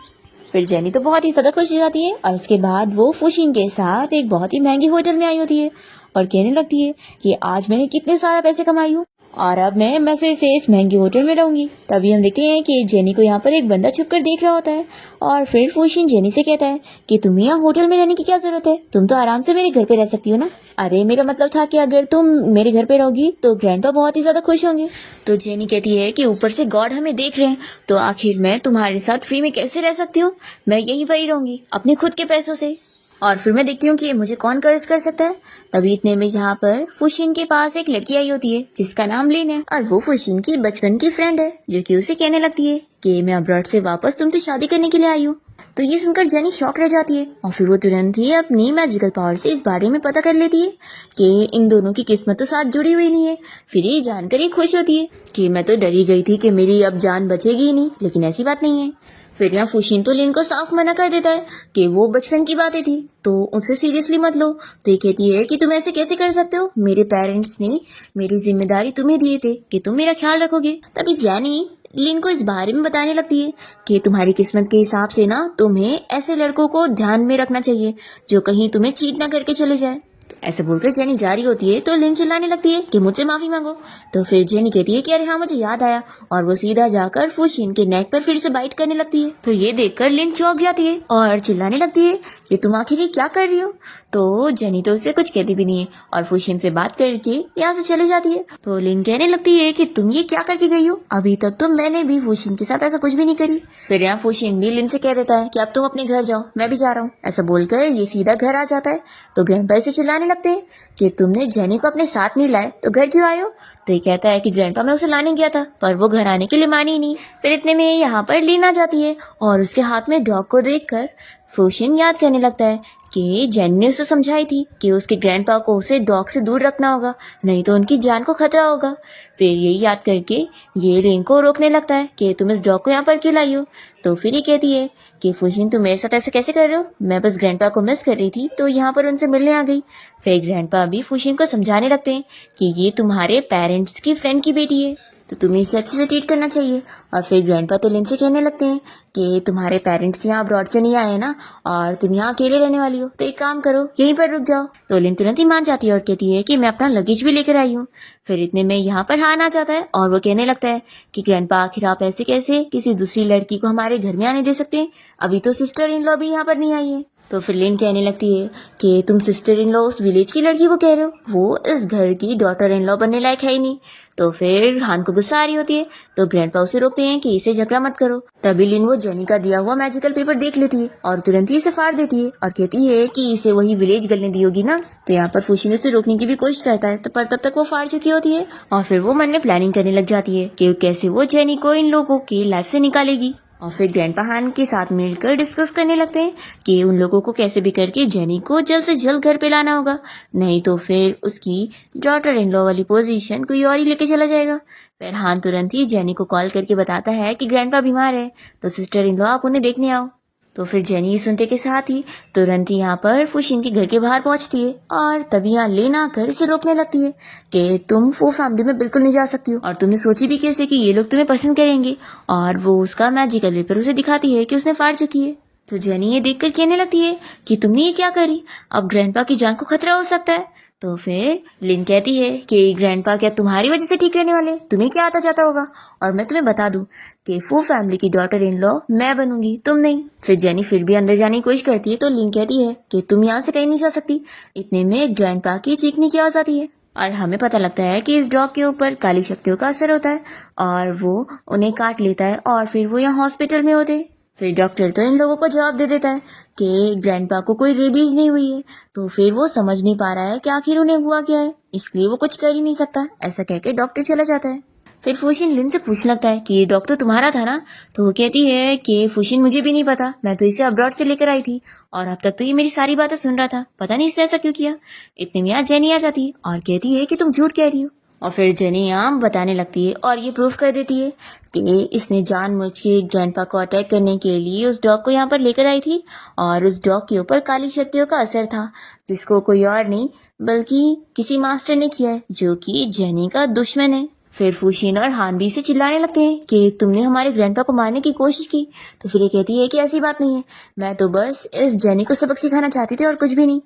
A: फिर जेनी तो बहुत ही ज्यादा खुश हो जाती है और इसके बाद वो फुशिन के साथ एक बहुत ही महंगी होटल में आई होती है और कहने लगती है कि आज मैंने कितने सारा पैसे कमाई हूँ और अब मैं मजे से इस महंगे होटल में रहूंगी। तभी हम देखते हैं कि जेनी को यहाँ पर एक बंदा छुप कर देख रहा होता है और फिर फुशिन जेनी से कहता है कि तुम्हें यहाँ होटल में रहने की क्या जरूरत है, तुम तो आराम से मेरे घर पे रह सकती हो ना। अरे मेरा मतलब था कि अगर तुम मेरे घर पे रहोगी तो ग्रैंडपा बहुत ही ज्यादा खुश होंगे। तो जेनी कहती है कि ऊपर से गॉड हमें देख रहे हैं तो आखिर मैं तुम्हारे साथ फ्री में कैसे रह सकती हूँ, मैं यहीं पर ही रहूंगी अपने खुद के पैसों से और फिर मैं देखती हूँ कि मुझे कौन कर्ज कर सकता है। तभी इतने में यहाँ पर फुशिन के पास एक लड़की आई होती है जिसका नाम लिन है और वो फुशिन की बचपन की फ्रेंड है जो कि उसे कहने लगती है कि मैं अब्रॉड से वापस तुमसे शादी करने के लिए आई हूँ। तो ये सुनकर जेनी शॉक रह जाती है और फिर वो तुरंत ही अपनी मैजिकल पावर से इस बारे में पता कर लेती है कि इन दोनों की किस्मत तो साथ जुड़ी हुई नहीं है। फिर ये जानकर ही खुश होती है कि मैं तो डरी गई थी कि मेरी अब जान बचेगी ही नहीं, लेकिन ऐसी बात नहीं है। फिर यहाँ फुशिन तो लिन को साफ मना कर देता है कि वो बचपन की बातें थी तो उनसे सीरियसली मत लो। तो ये कहती है कि तुम ऐसे कैसे कर सकते हो, मेरे पेरेंट्स ने मेरी जिम्मेदारी तुम्हें दिए थे कि तुम मेरा ख्याल रखोगे। तभी जेनी लिन को इस बारे में बताने लगती है कि तुम्हारी किस्मत के हिसाब से ना तुम्हें ऐसे लड़कों को ध्यान में रखना चाहिए जो कहीं तुम्हें चीट ना करके चले जाए। ऐसे बोलकर जेनी जा रही होती है तो लिन चिल्लाने लगती है कि मुझसे माफी मांगो। तो फिर जेनी कहती है कि अरे हाँ मुझे याद आया और वो सीधा जाकर फुशिन के नेक पर फिर से बाइट करने लगती है। तो ये देखकर लिन चौंक जाती है और चिल्लाने लगती है कि तुम आखिर ये क्या कर रही हो। तो जेनी तो उससे कुछ कहती भी नहीं है और फुशिन से बात करके यहाँ से चली जाती है। तो लिन कहने लगती है कि तुम ये क्या करके गई हो, अभी तक तो मैंने भी फुशिन के साथ ऐसा कुछ भी नहीं करी। फिर यहाँ फुशिन भी लिन से कह देता है कि अब तुम अपने घर जाओ, मैं भी जा रहा हूँ। ऐसा बोलकर ये सीधा घर आ जाता है। तो ग्रैंडपा इसे चिल्लाने लगते हैं कि तुमने जेनी को अपने साथ नहीं लाए तो घर क्यों आए हो। तो ये कहता है कि ग्रैंडपा मैं उसे लाने गया था पर वो घर आने के लिए मानी ही नहीं। फिर इतने में यहाँ पर लिन आ जाती है और उसके हाथ में डॉग को देखकर फुशिन याद करने लगता है कि जेनी ने उसे समझाई थी कि उसके ग्रैंडपा को उसे डॉग से दूर रखना होगा, नहीं तो उनकी जान को खतरा होगा। फिर यही याद करके ये लिन को रोकने लगता है कि तुम इस डॉग को यहाँ पर क्यों लाई हो। तो फिर ये कहती है कि फुशिन तुम मेरे साथ ऐसे कैसे कर रहे हो, मैं बस ग्रैंडपा को मिस कर रही थी तो यहाँ पर उनसे मिलने आ गई। फिर ग्रैंडपा भी फुशिन को समझाने लगते हैं कि ये तुम्हारे पेरेंट्स की फ्रेंड की बेटी है तो तुम्हें इसे अच्छे से ट्रीट करना चाहिए। और फिर ग्रैंडपा तो लिन से कहने लगते हैं कि तुम्हारे पेरेंट्स यहाँ अब्रॉड से नहीं आए ना और तुम यहाँ अकेले रहने वाली हो, तो एक काम करो यहीं पर रुक जाओ। तो लिन तुरंत ही मान जाती है और कहती है कि मैं अपना लगेज भी लेकर आई हूँ। फिर इतने में यहाँ पर हान आ जाता है और वो कहने लगता है कि ग्रैंडपा आखिर आप ऐसे कैसे किसी दूसरी लड़की को हमारे घर में आने दे सकते हैं, अभी तो सिस्टर इन लॉ भी यहाँ पर नहीं आई है। तो फिर लिन कहने लगती है कि तुम सिस्टर इन लॉ उस विलेज की लड़की को कह रहे हो, वो इस घर की डॉटर इन लॉ बनने लायक है ही नहीं। तो फिर हान को गुस्सा आ रही होती है तो ग्रैंडपा उसे रोकते हैं कि इसे झगड़ा मत करो। तभी लिन वो जेनी का दिया हुआ मैजिकल पेपर देख लेती है और तुरंत ही इसे फाड़ देती है और कहती है कि इसे वही विलेज गर्ल ने दी होगी ना। तो यहाँ पर फुशिन उसे रोकने की भी कोशिश करता है तो पर तब तक वो फाड़ चुकी होती है और फिर वो मन में प्लानिंग करने लग जाती है कि कैसे वो जेनी को इन लोगों की लाइफ से निकालेगी। और फिर ग्रैंडपा हान के साथ मिलकर डिस्कस करने लगते हैं कि उन लोगों को कैसे भी करके जेनी को जल्द से जल्द घर पे लाना होगा, नहीं तो फिर उसकी डॉटर इन लॉ वाली पोजीशन कोई और ही लेके चला जाएगा। फिर हान तुरंत ही जेनी को कॉल करके बताता है कि ग्रैंडपा बीमार है तो सिस्टर इन लॉ आप उन्हें देखने आओ। तो फिर जेनी सुनते के साथ ही तुरंत ही यहाँ पर फुशिन के घर के बाहर पहुंचती है और तभी यहाँ लेन आकर इसे रोकने लगती है कि तुम वो फैमिली में बिल्कुल नहीं जा सकती हो और तुमने सोची भी कैसे कि ये लोग तुम्हें पसंद करेंगे। और वो उसका मैजिकल पेपर उसे दिखाती है कि उसने फाड़ चुकी है। तो जेनी ये देखकर कहने लगती है कि तुमने ये क्या करी, अब ग्रैंडपा की जान को खतरा हो सकता है। तो फिर लिन कहती है कि ग्रैंडपा क्या तुम्हारी वजह से ठीक रहने वाले, तुम्हें क्या आता जाता होगा, और मैं तुम्हें बता दूं कि फू फैमिली की डॉटर इन लॉ मैं बनूंगी, तुम नहीं। फिर जेनी फिर भी अंदर जाने की कोशिश करती है तो लिन कहती है कि तुम यहाँ से कहीं नहीं जा सकती। इतने में ग्रैंडपा की चीखने की आवाज आती है और हमें पता लगता है कि इस डॉग के ऊपर काली शक्तियों का असर होता है और वो उन्हें काट लेता है और फिर वो यहाँ हॉस्पिटल में होते हैं। फिर डॉक्टर तो इन लोगों को जवाब दे देता है कि ग्रैंडपा को कोई रेबीज नहीं हुई है। तो फिर वो समझ नहीं पा रहा है कि आखिर उन्हें हुआ क्या है, इसलिए वो कुछ कर ही नहीं सकता। ऐसा कहकर डॉक्टर चला जाता है। फिर फुशिन लिन से पूछने लगता है कि ये डॉग तो तुम्हारा था ना। तो वो कहती है कि फुशिन मुझे भी नहीं पता, मैं तो इसे अब्रॉड से लेकर आई थी और अब तक तो ये मेरी सारी बातें सुन रहा था, पता नहीं इससे ऐसा क्यों किया। इतने में यहाँ जेनी आ जाती है और कहती है कि तुम झूठ कह रही हो। और फिर जेनी यहाँ बताने लगती है और ये प्रूफ कर देती है कि इसने जानबूझ के ग्रैंडपा को अटैक करने के लिए उस डॉग को यहाँ पर लेकर आई थी और उस डॉग के ऊपर काली शक्तियों का असर था, जिसको कोई और नहीं बल्कि किसी मास्टर ने किया है जो कि जेनी का दुश्मन है। फिर फुशिन और हान भी से चिल्लाने लगते हैं कि तुमने हमारे ग्रैंडपा को मारने की कोशिश की। तो फिर ये कहती है कि ऐसी बात नहीं है, मैं तो बस इस जेनी को सबक सिखाना चाहती थी और कुछ भी नहीं।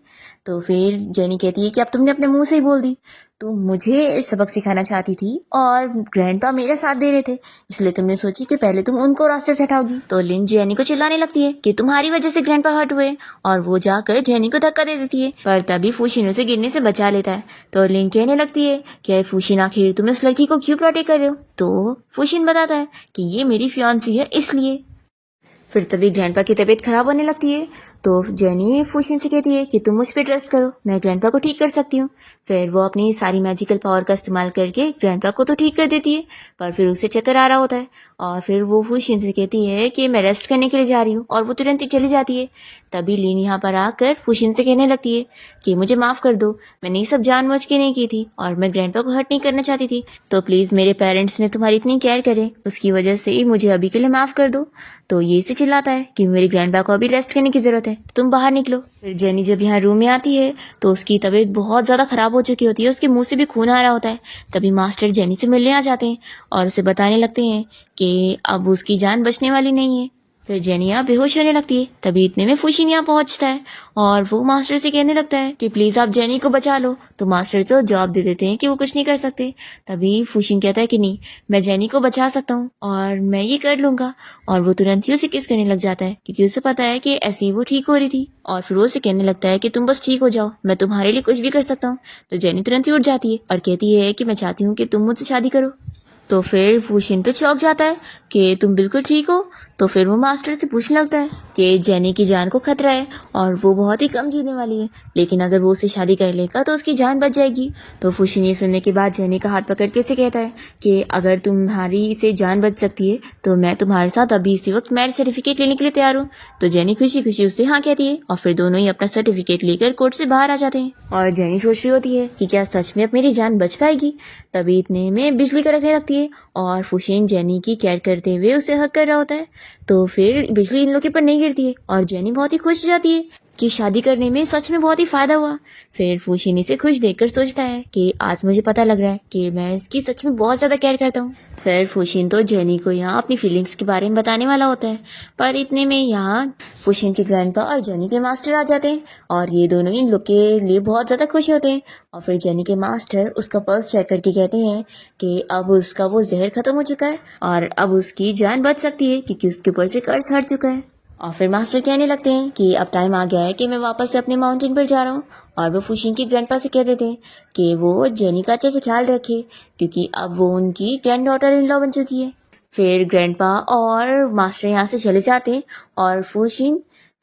A: तो फिर जेनी कहती है कि अब तुमने अपने मुंह से ही बोल दी, तुम मुझे सबक सिखाना चाहती थी और ग्रैंडपा मेरा साथ दे रहे थे, इसलिए तुमने सोची कि पहले तुम उनको रास्ते से हटाओगी। तो लिन जेनी को चिल्लाने लगती है कि तुम्हारी वजह से ग्रैंडपा हर्ट हुए और वो जाकर जेनी को धक्का दे देती है, पर तभी फुशिन उसे गिरने से बचा लेता है। तो लिन कहने लगती है कि फुशिन आखिर तुम इस लड़की को क्यों प्रोटेक्ट कर रहे हो। तो फुशिन बताता है कि ये मेरी फियांसी है इसलिए। फिर तभी ग्रैंडपा की तबीयत खराब होने लगती है तो जेनी फुशिन से कहती है कि तुम मुझ पे ट्रस्ट करो, मैं ग्रैंडपा को ठीक कर सकती हूँ। फिर वो अपनी सारी मैजिकल पावर का इस्तेमाल करके ग्रैंडपा को तो ठीक कर देती है, पर फिर उसे चक्कर आ रहा होता है और फिर वो फुशिन से कहती है कि मैं रेस्ट करने के लिए जा रही हूँ और वो तुरंत ही चली जाती है। तभी लिन यहाँ पर आकर फुशिन से कहने लगती है कि मुझे माफ कर दो, मैंने ये सब जानबूझ के नहीं की थी और मैं ग्रैंडपा को हर्ट नहीं करना चाहती थी, तो प्लीज मेरे पेरेंट्स ने तुम्हारी इतनी केयर करे उसकी वजह से मुझे अभी के लिए माफ कर दो। तो ये से चिल्लाता है कि मेरी ग्रैंडपा को अभी रेस्ट करने की जरूरत है, तुम बाहर निकलो। फिर जेनी जब यहाँ रूम में आती है तो उसकी तबीयत बहुत ज्यादा खराब हो चुकी होती है, उसके मुंह से भी खून आ रहा होता है। तभी मास्टर जेनी से मिलने आ जाते हैं और उसे बताने लगते हैं कि अब उसकी जान बचने वाली नहीं है। फिर जेनी यहाँ बेहोश होने लगती है। तभी इतने में फुशिन यहाँ पहुंचता है और वो मास्टर से कहने लगता है कि प्लीज आप जेनी को बचा लो। तो मास्टर तो जवाब दे देते हैं कि वो कुछ नहीं कर सकते। तभी फुशिन कहता है कि नहीं, मैं जेनी को बचा सकता हूँ और मैं ये कर लूंगा। और वो तुरंत ही उसे किस करने लग जाता है क्योंकि उसे पता है कि ऐसे ही वो ठीक हो रही थी। और फिर वो उसे कहने लगता है कि तुम बस ठीक हो जाओ, मैं तुम्हारे लिए कुछ भी कर सकता हूँ। तो जेनी तुरंत ही उठ जाती है और कहती है कि मैं चाहती हूँ कि तुम मुझसे शादी करो। तो फिर फुशिन तो चौंक जाता है कि तुम बिल्कुल ठीक हो। तो फिर वो मास्टर से पूछने लगता है कि जेनी की जान को खतरा है और वो बहुत ही कम जीने वाली है, लेकिन अगर वो उससे शादी कर लेगा तो उसकी जान बच जाएगी। तो फुशिन ये सुनने के बाद जेनी का हाथ पकड़ के उसे कहता है कि अगर तुम्हारी से जान बच सकती है तो मैं तुम्हारे साथ अभी इसी वक्त मैरिज सर्टिफिकेट लेने के लिए तैयार हूँ। तो जेनी खुशी खुशी उससे हाँ कहती है और फिर दोनों ही अपना सर्टिफिकेट लेकर कोर्ट से बाहर आ जाते हैं। और जेनी सोच रही होती है कि क्या सच में अब मेरी जान बच पाएगी। तभी इतने में बिजली कड़कने लगती है और फुशिन जेनी की केयर करते हुए उसे हक कर रहा होता है। तो फिर बिजली इन लोगों के ऊपर नहीं गिरती है और जेनी बहुत ही खुश हो जाती है कि शादी करने में सच में बहुत ही फायदा हुआ। फिर फुशिन इसे खुश देखकर सोचता है कि आज मुझे पता लग रहा है कि मैं इसकी सच में बहुत ज्यादा केयर करता हूँ। फिर फुशिन तो जेनी को यहाँ अपनी फीलिंग्स के बारे में बताने वाला होता है, पर इतने में यहाँ फुशिन के ग्रैंडपा और जेनी के मास्टर आ जाते हैं और ये दोनों इन लोग के लिए बहुत ज्यादा खुश होते हैं। और फिर जेनी के मास्टर उसका पल्स चेक करके कहते हैं कि अब उसका वो जहर खत्म हो चुका है और अब उसकी जान बच सकती है क्योंकि उसके ऊपर से कर्ज हट चुका है। और फिर मास्टर कहने लगते हैं कि अब टाइम आ गया है कि मैं वापस से अपने माउंटेन पर जा रहा हूँ। और वो फुशिन के ग्रैंडपा से कह देते हैं कि वो जेनी का अच्छे से ख्याल रखे क्योंकि अब वो उनकी ग्रैंड डॉटर इन लॉ बन चुकी है। फिर ग्रैंडपा और मास्टर यहाँ से चले जाते हैं और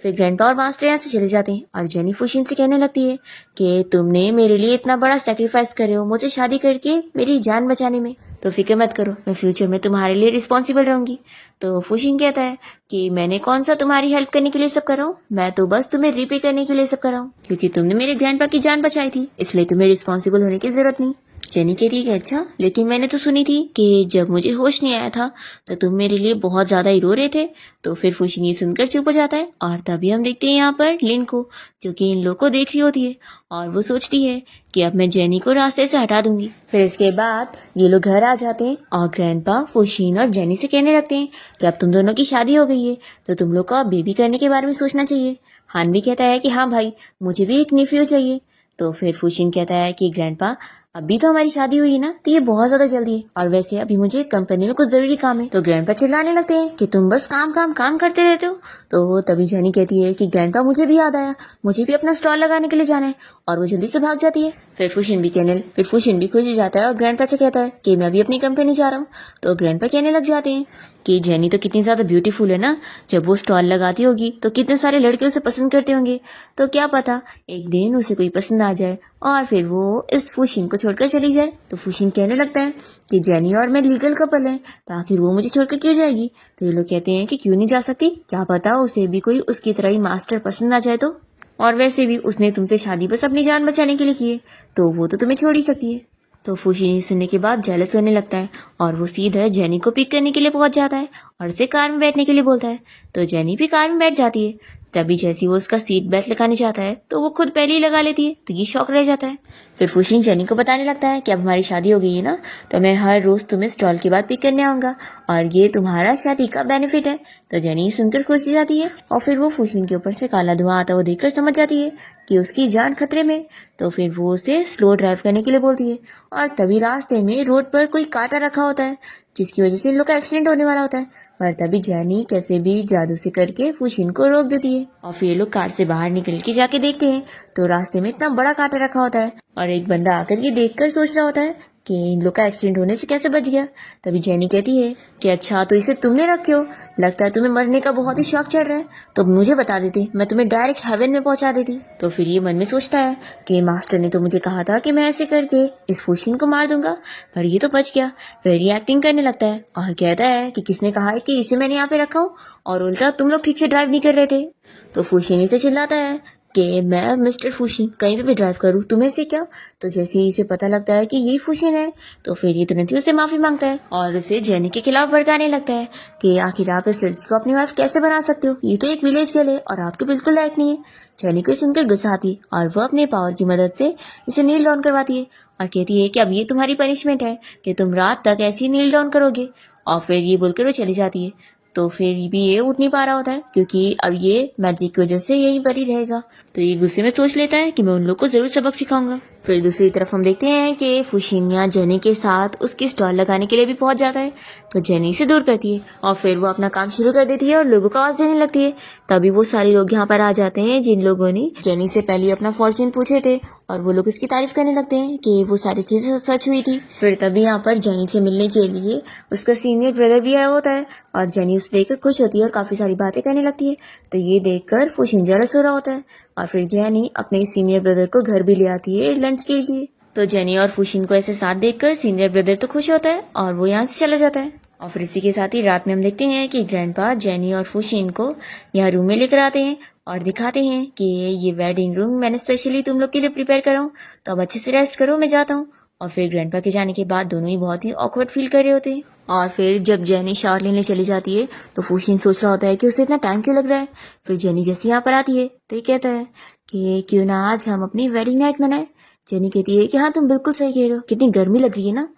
A: ग्रैंडपा और मास्टर यहाँ से चले जाते हैं और जेनी फुशिन से कहने लगती है कि तुमने मेरे लिए इतना बड़ा सेक्रीफाइस करे हो मुझे शादी करके मेरी जान बचाने में, तो फिक्र मत करो, मैं फ्यूचर में तुम्हारे लिए रिस्पॉन्सिबल रहूंगी। तो फुशिन कहता है कि मैंने कौन सा तुम्हारी हेल्प करने के लिए सब कर रहा हूँ, मैं तो बस तुम्हें रिपे करने के लिए सब कर रहा हूँ क्योंकि तुमने मेरे ग्रैंडपा की जान बचाई थी, इसलिए तुम्हें रिस्पॉन्सिबल होने की जरूरत नहीं। जेनी कहती है अच्छा, लेकिन मैंने तो सुनी थी कि जब मुझे होश नहीं आया था तो तुम मेरे लिए बहुत ज्यादा ही रो रहे थे। तो फिर फुशिन ये सुनकर चुप हो जाता है और तभी हम देखते हैं यहाँ पर लिन को, जो कि इन लोग को देख रही होती है और वो सोचती है कि अब मैं जेनी को रास्ते से हटा दूंगी। फिर इसके बाद ये लोग घर आ जाते हैं और ग्रैंडपा फुशिन और जेनी से कहने लगते हैं कि अब तुम दोनों की शादी हो गई है तो तुम लोग को बेबी करने के बारे में सोचना चाहिए। हान भी कहता है कि हाँ भाई, मुझे भी एक नेफ्यू चाहिए। तो फिर फुशिन कहता है कि ग्रैंडपा अभी तो हमारी शादी हुई है ना, तो ये बहुत ज्यादा जल्दी है और वैसे अभी मुझे कंपनी में कुछ जरूरी काम है। तो ग्रैंडपा चिल्लाने लगते हैं कि तुम बस काम काम काम करते रहते हो। तो तभी जेनी कहती है कि ग्रैंडपा मुझे भी याद आया, मुझे भी अपना स्टॉल लगाने के लिए जाना है और वो जल्दी से भाग जाती है। फिर फुशिन भी खुश हो जाता है और ग्रैंडपा से कहता है कि मैं भी अपनी कंपनी जा रहा हूँ। तो ग्रैंडपा कहने लग जाते हैं कि जेनी तो कितनी ज्यादा ब्यूटीफुल है ना, जब वो स्टॉल लगाती होगी तो कितने सारे लड़के उसे पसंद करते होंगे, तो क्या पता एक दिन उसे कोई पसंद आ जाए और फिर वो इस फुशिन को छोड़कर चली जाए। तो फुशिन कहने लगता है कि जेनी और मैं लीगल कपल हैं, तो आखिर वो मुझे छोड़कर क्यों जाएगी। तो ये लोग कहते हैं कि क्यों नहीं जा सकती, क्या पता उसे भी कोई उसकी तरह ही मास्टर पसंद आ जाए तो, और वैसे भी उसने तुमसे शादी बस अपनी जान बचाने के लिए की है, तो वो तो तुम्हें छोड़ ही सकती है। तो फुशिन सुनने के बाद जेलस होने लगता है और वो सीधा जेनी को पिक करने के लिए पहुंच जाता है और उसे कार में बैठने के लिए बोलता है। तो जेनी भी कार में बैठ जाती है। तभी जैसे वो उसका सीट बेल्ट लगाने जाता है तो वो खुद पहले ही लगा लेती है, तो ये शौक रह जाता है। फिर फुशिन जेनी को बताने लगता है कि अब हमारी शादी हो गई है ना, तो मैं हर रोज तुम्हें स्टॉल के बाद पिक करने आऊंगा और ये तुम्हारा शादी का बेनिफिट है। तो जेनी सुनकर खुश हो जाती है और फिर वो फुशिन के ऊपर से काला धुआं आता हुआ देखकर समझ जाती है कि उसकी जान खतरे में। तो फिर वो उसे स्लो ड्राइव करने के लिए बोलती है और तभी रास्ते में रोड पर कोई कांटा रखा होता है जिसकी वजह से इन लोग का एक्सीडेंट होने वाला होता है। पर तभी जेनी कैसे भी जादू से करके फुशिन को रोक देती है और फिर ये लोग कार से बाहर निकल के जाके देखते हैं तो रास्ते में इतना बड़ा कांटा रखा होता है और एक बंदा आकर ये देखकर सोच रहा होता है कि इन लोग का एक्सीडेंट होने से कैसे बच गया। तभी जेनी कहती है कि अच्छा, तो इसे तुमने रखे हो, लगता है तुम्हें मरने का बहुत ही शौक चढ़ रहा है, तो मुझे बता देती, मैं तुम्हें डायरेक्ट हेवन में पहुंचा देती। तो फिर ये मन में सोचता है कि मास्टर ने तो मुझे कहा था कि मैं ऐसे करके इस फुशिन को मार दूंगा, पर ये तो बच गया। फिर ये एक्टिंग करने लगता है और कहता है कि किसने कहा है कि इसे मैंने यहाँ पे रखा हूँ और उल्टा तुम लोग ठीक से ड्राइव नहीं कर रहे थे। तो फुशिन इसे चिल्लाता है कि मैं मिस्टर फुशिन कहीं पे भी ड्राइव करूँ, तुम्हें से क्या। तो जैसे ही इसे पता लगता है कि ये फुशिन है तो फिर ये तुरंत ही उससे माफी मांगता है और उसे जेनी के खिलाफ भड़काने लगता है कि आखिर आप इस लड़की को अपनी वाइफ कैसे बना सकते हो, ये तो एक विलेज गर्ल है और आपके बिल्कुल लायक नहीं है। जेनी को सुनकर गुस्सा आती है और वो अपने पावर की मदद से इसे नील डाउन करवाती है और कहती है कि अब ये तुम्हारी पनिशमेंट है कि तुम रात तक ऐसे ही नील डाउन करोगे, और फिर ये बोलकर वो चली जाती है। तो फिर भी ये उठ नहीं पा रहा होता है क्योंकि अब ये मैजिक की वजह से यहीं पर ही रहेगा। तो ये गुस्से में सोच लेता है कि मैं उन लोग को जरूर सबक सिखाऊंगा। फिर दूसरी तरफ हम देखते हैं कि फुशिनिया जेनी के साथ उसकी स्टॉल लगाने के लिए भी पहुंच जाता है। तो जेनी से दूर करती है और फिर वो अपना काम शुरू कर देती है और लोगों को आवाज देने लगती है। तभी वो सारे लोग यहाँ पर आ जाते हैं जिन लोगों ने जेनी से पहले अपना फॉर्चून पूछे थे और वो लोग इसकी तारीफ करने लगते हैं कि वो सारी चीजें सच हुई थी। फिर तभी यहाँ पर जेनी से मिलने के लिए उसका सीनियर ब्रदर भी आया होता है और जेनी उसे देखकर खुश होती है और काफी सारी बातें करने लगती है। तो ये देखकर फुशिन जेलस हो रहा होता है और फिर जेनी अपने सीनियर ब्रदर को घर भी ले आती है लंच के लिए। तो जेनी और फुशिन को ऐसे साथ देखकर सीनियर ब्रदर तो खुश होता है और वो यहाँ से चला जाता है। और फिर इसी के साथ ही रात में हम देखते हैं कि ग्रैंडपा जेनी और फुशिन को यहाँ रूम में लेकर आते हैं और दिखाते हैं कि ये वेडिंग रूम मैंने स्पेशली तुम लोग के लिए प्रिपेयर करा हूँ, तो अब अच्छे से रेस्ट करो, मैं जाता हूँ। और फिर ग्रैंडपा के जाने के बाद दोनों ही बहुत ही ऑकवर्ड फील कर रहे होते हैं। और फिर जब जेनी शावर लेने चली जाती है तो फुशिन सोच रहा होता है कि उसे इतना टाइम क्यों लग रहा है। फिर जेनी जैसे यहाँ पर आती है तो ये कहता है कि क्यों ना आज हम अपनी वेडिंग नाइट मनाए। जेनी कहती है कि हाँ तुम बिल्कुल सही कह रहे हो, कितनी गर्मी लग रही है ना।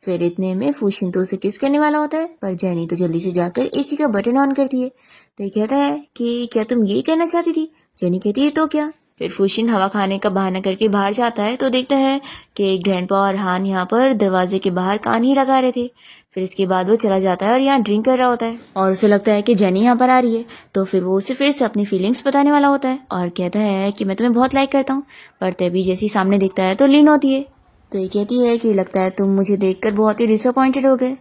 A: फिर इतने में फुशिन तो उसे किस करने वाला होता है पर जेनी तो जल्दी से जाकर एसी का बटन ऑन करती है। तो ये कहता है कि क्या तुम यही कहना चाहती थी। जेनी कहती है तो क्या। फिर फुशिन हवा खाने का बहाना करके बाहर जाता है तो देखता है कि ग्रैंडपा और हान यहाँ पर दरवाजे के बाहर कान ही लगा रहे थे। फिर इसके बाद वो चला जाता है और यहाँ ड्रिंक कर रहा होता है और उसे लगता है कि जेनी यहाँ पर आ रही है। तो फिर वो उसे फिर से अपनी फीलिंग्स बताने वाला होता है और कहता है कि मैं तुम्हें बहुत लाइक करता हूँ। पर तभी जैसे ही सामने देखता है तो लीन होती है। तो ये कहती है कि लगता है तुम मुझे देखकर बहुत ही डिसअपॉइंटेड हो गए।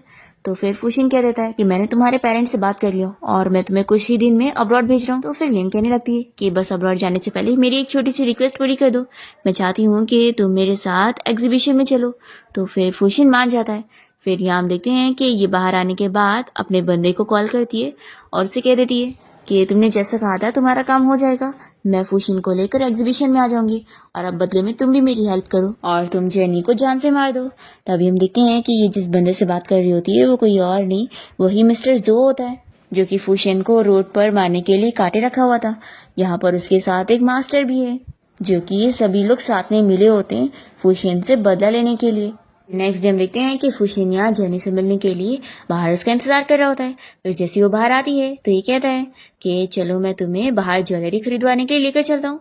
A: तो फिर फुशिन कह देता है कि मैंने तुम्हारे पेरेंट्स से बात कर लिया और मैं तुम्हें कुछ ही दिन में अब्रॉड भेज रहा हूँ। तो फिर लिन कहने लगती है कि बस अब्रॉड जाने से पहले मेरी एक छोटी सी रिक्वेस्ट पूरी कर दो, मैं चाहती हूँ कि तुम मेरे साथ एग्जीबिशन में चलो। तो फिर फुशिन मान जाता है। फिर यहाँ हम देखते हैं कि ये बाहर आने के बाद अपने बंदे को कॉल करती है और उसे कह देती है कि तुमने जैसा कहा था तुम्हारा काम हो जाएगा, मैं फुशिन को लेकर एग्जीबिशन में आ जाऊंगी और अब बदले में तुम भी मेरी हेल्प करो और तुम जेनी को जान से मार दो। तभी हम देखते हैं कि ये जिस बंदे से बात कर रही होती है वो कोई और नहीं, वही मिस्टर जो होता है जो कि फुशिन को रोड पर मारने के लिए काटे रखा हुआ था। यहाँ पर उसके साथ एक मास्टर भी है जो कि ये सभी लोग साथ में मिले होते हैं फुशिन से बदला लेने के लिए। नेक्स्ट डे हम देखते हैं कि फुशिन यहाँ जेनी से मिलने के लिए बाहर उसका इंतजार कर रहा होता है। फिर जैसे वो बाहर आती है तो ये कहता है कि चलो मैं तुम्हें बाहर ज्वेलरी खरीदवाने के लिए लेकर चलता हूँ।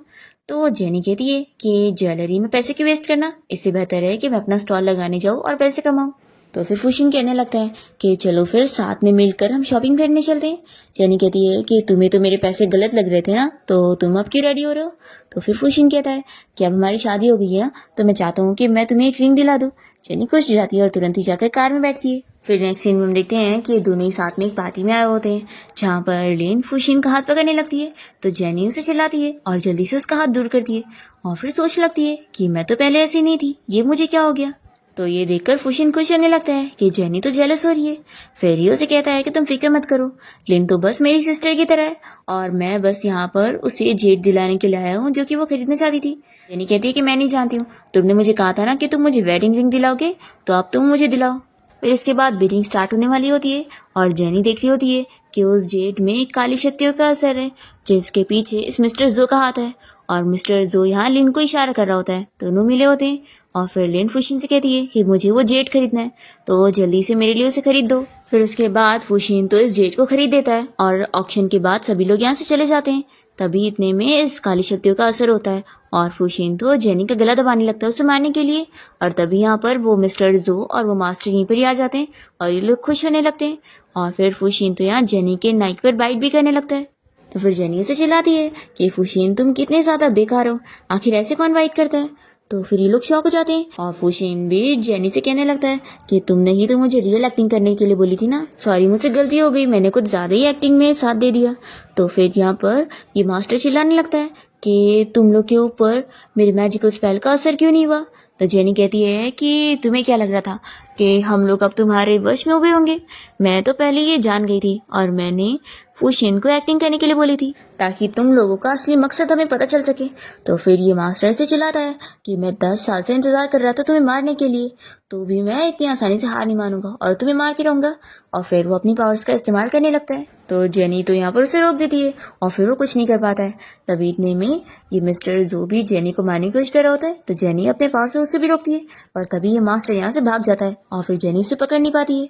A: तो जेनी कहती है कि ज्वेलरी में पैसे क्यों वेस्ट करना, इससे बेहतर है कि मैं अपना स्टॉल लगाने जाऊँ और पैसे कमाऊँ। तो फिर फुशिन कहने लगता है कि चलो फिर साथ में मिलकर हम शॉपिंग करने चलते हैं। जेनी कहती है कि तुम्हें तो मेरे पैसे गलत लग रहे थे ना, तो तुम अब क्यों रेडी हो रहे हो। तो फिर फुशिन कहता है कि अब हमारी शादी हो गई है ना, तो मैं चाहता हूँ कि मैं तुम्हें एक रिंग दिला दूँ। जेनी खुश हो जाती है और तुरंत ही जाकर कार में बैठती है। फिर नेक्स्ट सीन में हम देखते हैं कि दोनों ही साथ में एक पार्टी में आए होते हैं जहाँ पर लिन फुशिन का हाथ पकड़ने लगती है। तो जेनी उसे चिल्लाती है और जल्दी से उसका हाथ दूर करती है और फिर सोच लगती है कि मैं तो पहले ऐसी नहीं थी, ये मुझे क्या हो गया। तो ये देखकर फुशिन खुश होने लगता है कि जेनी तो जेलस हो रही है। फिर ये उसे कहता है कि तुम फिक्र मत करो, लिन तो बस मेरी सिस्टर की तरह है और मैं बस यहाँ पर उसे जेट दिलाने के लिए आया हूँ जो कि वो खरीदना चाहती थी। जेनी कहती है कि मैं नहीं जानती हूँ, तुमने मुझे कहा था ना कि तुम मुझे वेडिंग रिंग दिलाओगे, तो अब तुम मुझे दिलाओ। फिर इसके बाद बीटिंग स्टार्ट होने वाली होती है और जेनी देख रही होती है कि उस जेट में काली शक्तियों का असर है जिसके पीछे इस मिस्टर जो का हाथ है और मिस्टर जो यहाँ लिन को इशारा कर रहा होता है। दोनों मिले होते हैं और फिर लिन फुशिन से कहती है कि मुझे वो जेट खरीदना है, तो जल्दी से मेरे लिए उसे खरीद दो। फिर उसके बाद फुशिन तो इस जेट को खरीद देता है और ऑक्शन के बाद सभी लोग यहाँ से चले जाते हैं। तभी इतने में इस काली शक्तियों का असर होता है और फुशिन तो जेनी का गला दबाने लगता है उसे मारने के लिए। और तभी यहाँ पर वो मिस्टर जो और वो मास्टर यहीं पर ही आ जाते हैं और ये लोग खुश होने लगते हैं। और फिर फुशिन तो यहाँ जेनी के नाइट पर बाइट भी करने लगता है। तो फिर जेनी उसे चिल्लाती है कि फुशिन तुम कितने ज्यादा बेकार हो, आखिर ऐसे कौन बाइट करता है। तो फिर ये लोग शॉक हो जाते हैं और फुशिन भी जेनी से कहने लगता है कि तुमने ही तो मुझे रियल एक्टिंग करने के लिए बोली थी ना, सॉरी मुझसे गलती हो गई, मैंने कुछ ज्यादा ही एक्टिंग में साथ दे दिया। तो फिर यहाँ पर ये मास्टर चिल्लाने लगता है कि तुम लोग के ऊपर मेरे मैजिकल स्पेल का असर क्यों नहीं हुआ। तो जेनी कहती है कि तुम्हें क्या लग रहा था कि हम लोग अब तुम्हारे वश में हुए होंगे, मैं तो पहले ये जान गई थी और मैंने फुशिन को एक्टिंग करने के लिए बोली थी ताकि तुम लोगों का असली मकसद हमें पता चल सके। तो फिर ये मास्टर से चिल्लाता है कि मैं 10 साल से इंतजार कर रहा था तुम्हें मारने के लिए, तो भी मैं इतनी आसानी से हार नहीं मानूंगा और तुम्हें मार के रहूंगा। और फिर वो अपनी पावर्स का इस्तेमाल करने लगता है। तो जेनी तो यहाँ पर उसे रोक देती है और फिर वो कुछ नहीं कर पाता है। तभी इतने में ये मिस्टर जो भी जेनी को मारने की कोशिश कर रहा होता है तो जेनी अपने पावर से उसे भी रोकती है और तभी ये मास्टर यहाँ से भाग जाता है और फिर जेनी उसे पकड़ नहीं पाती है।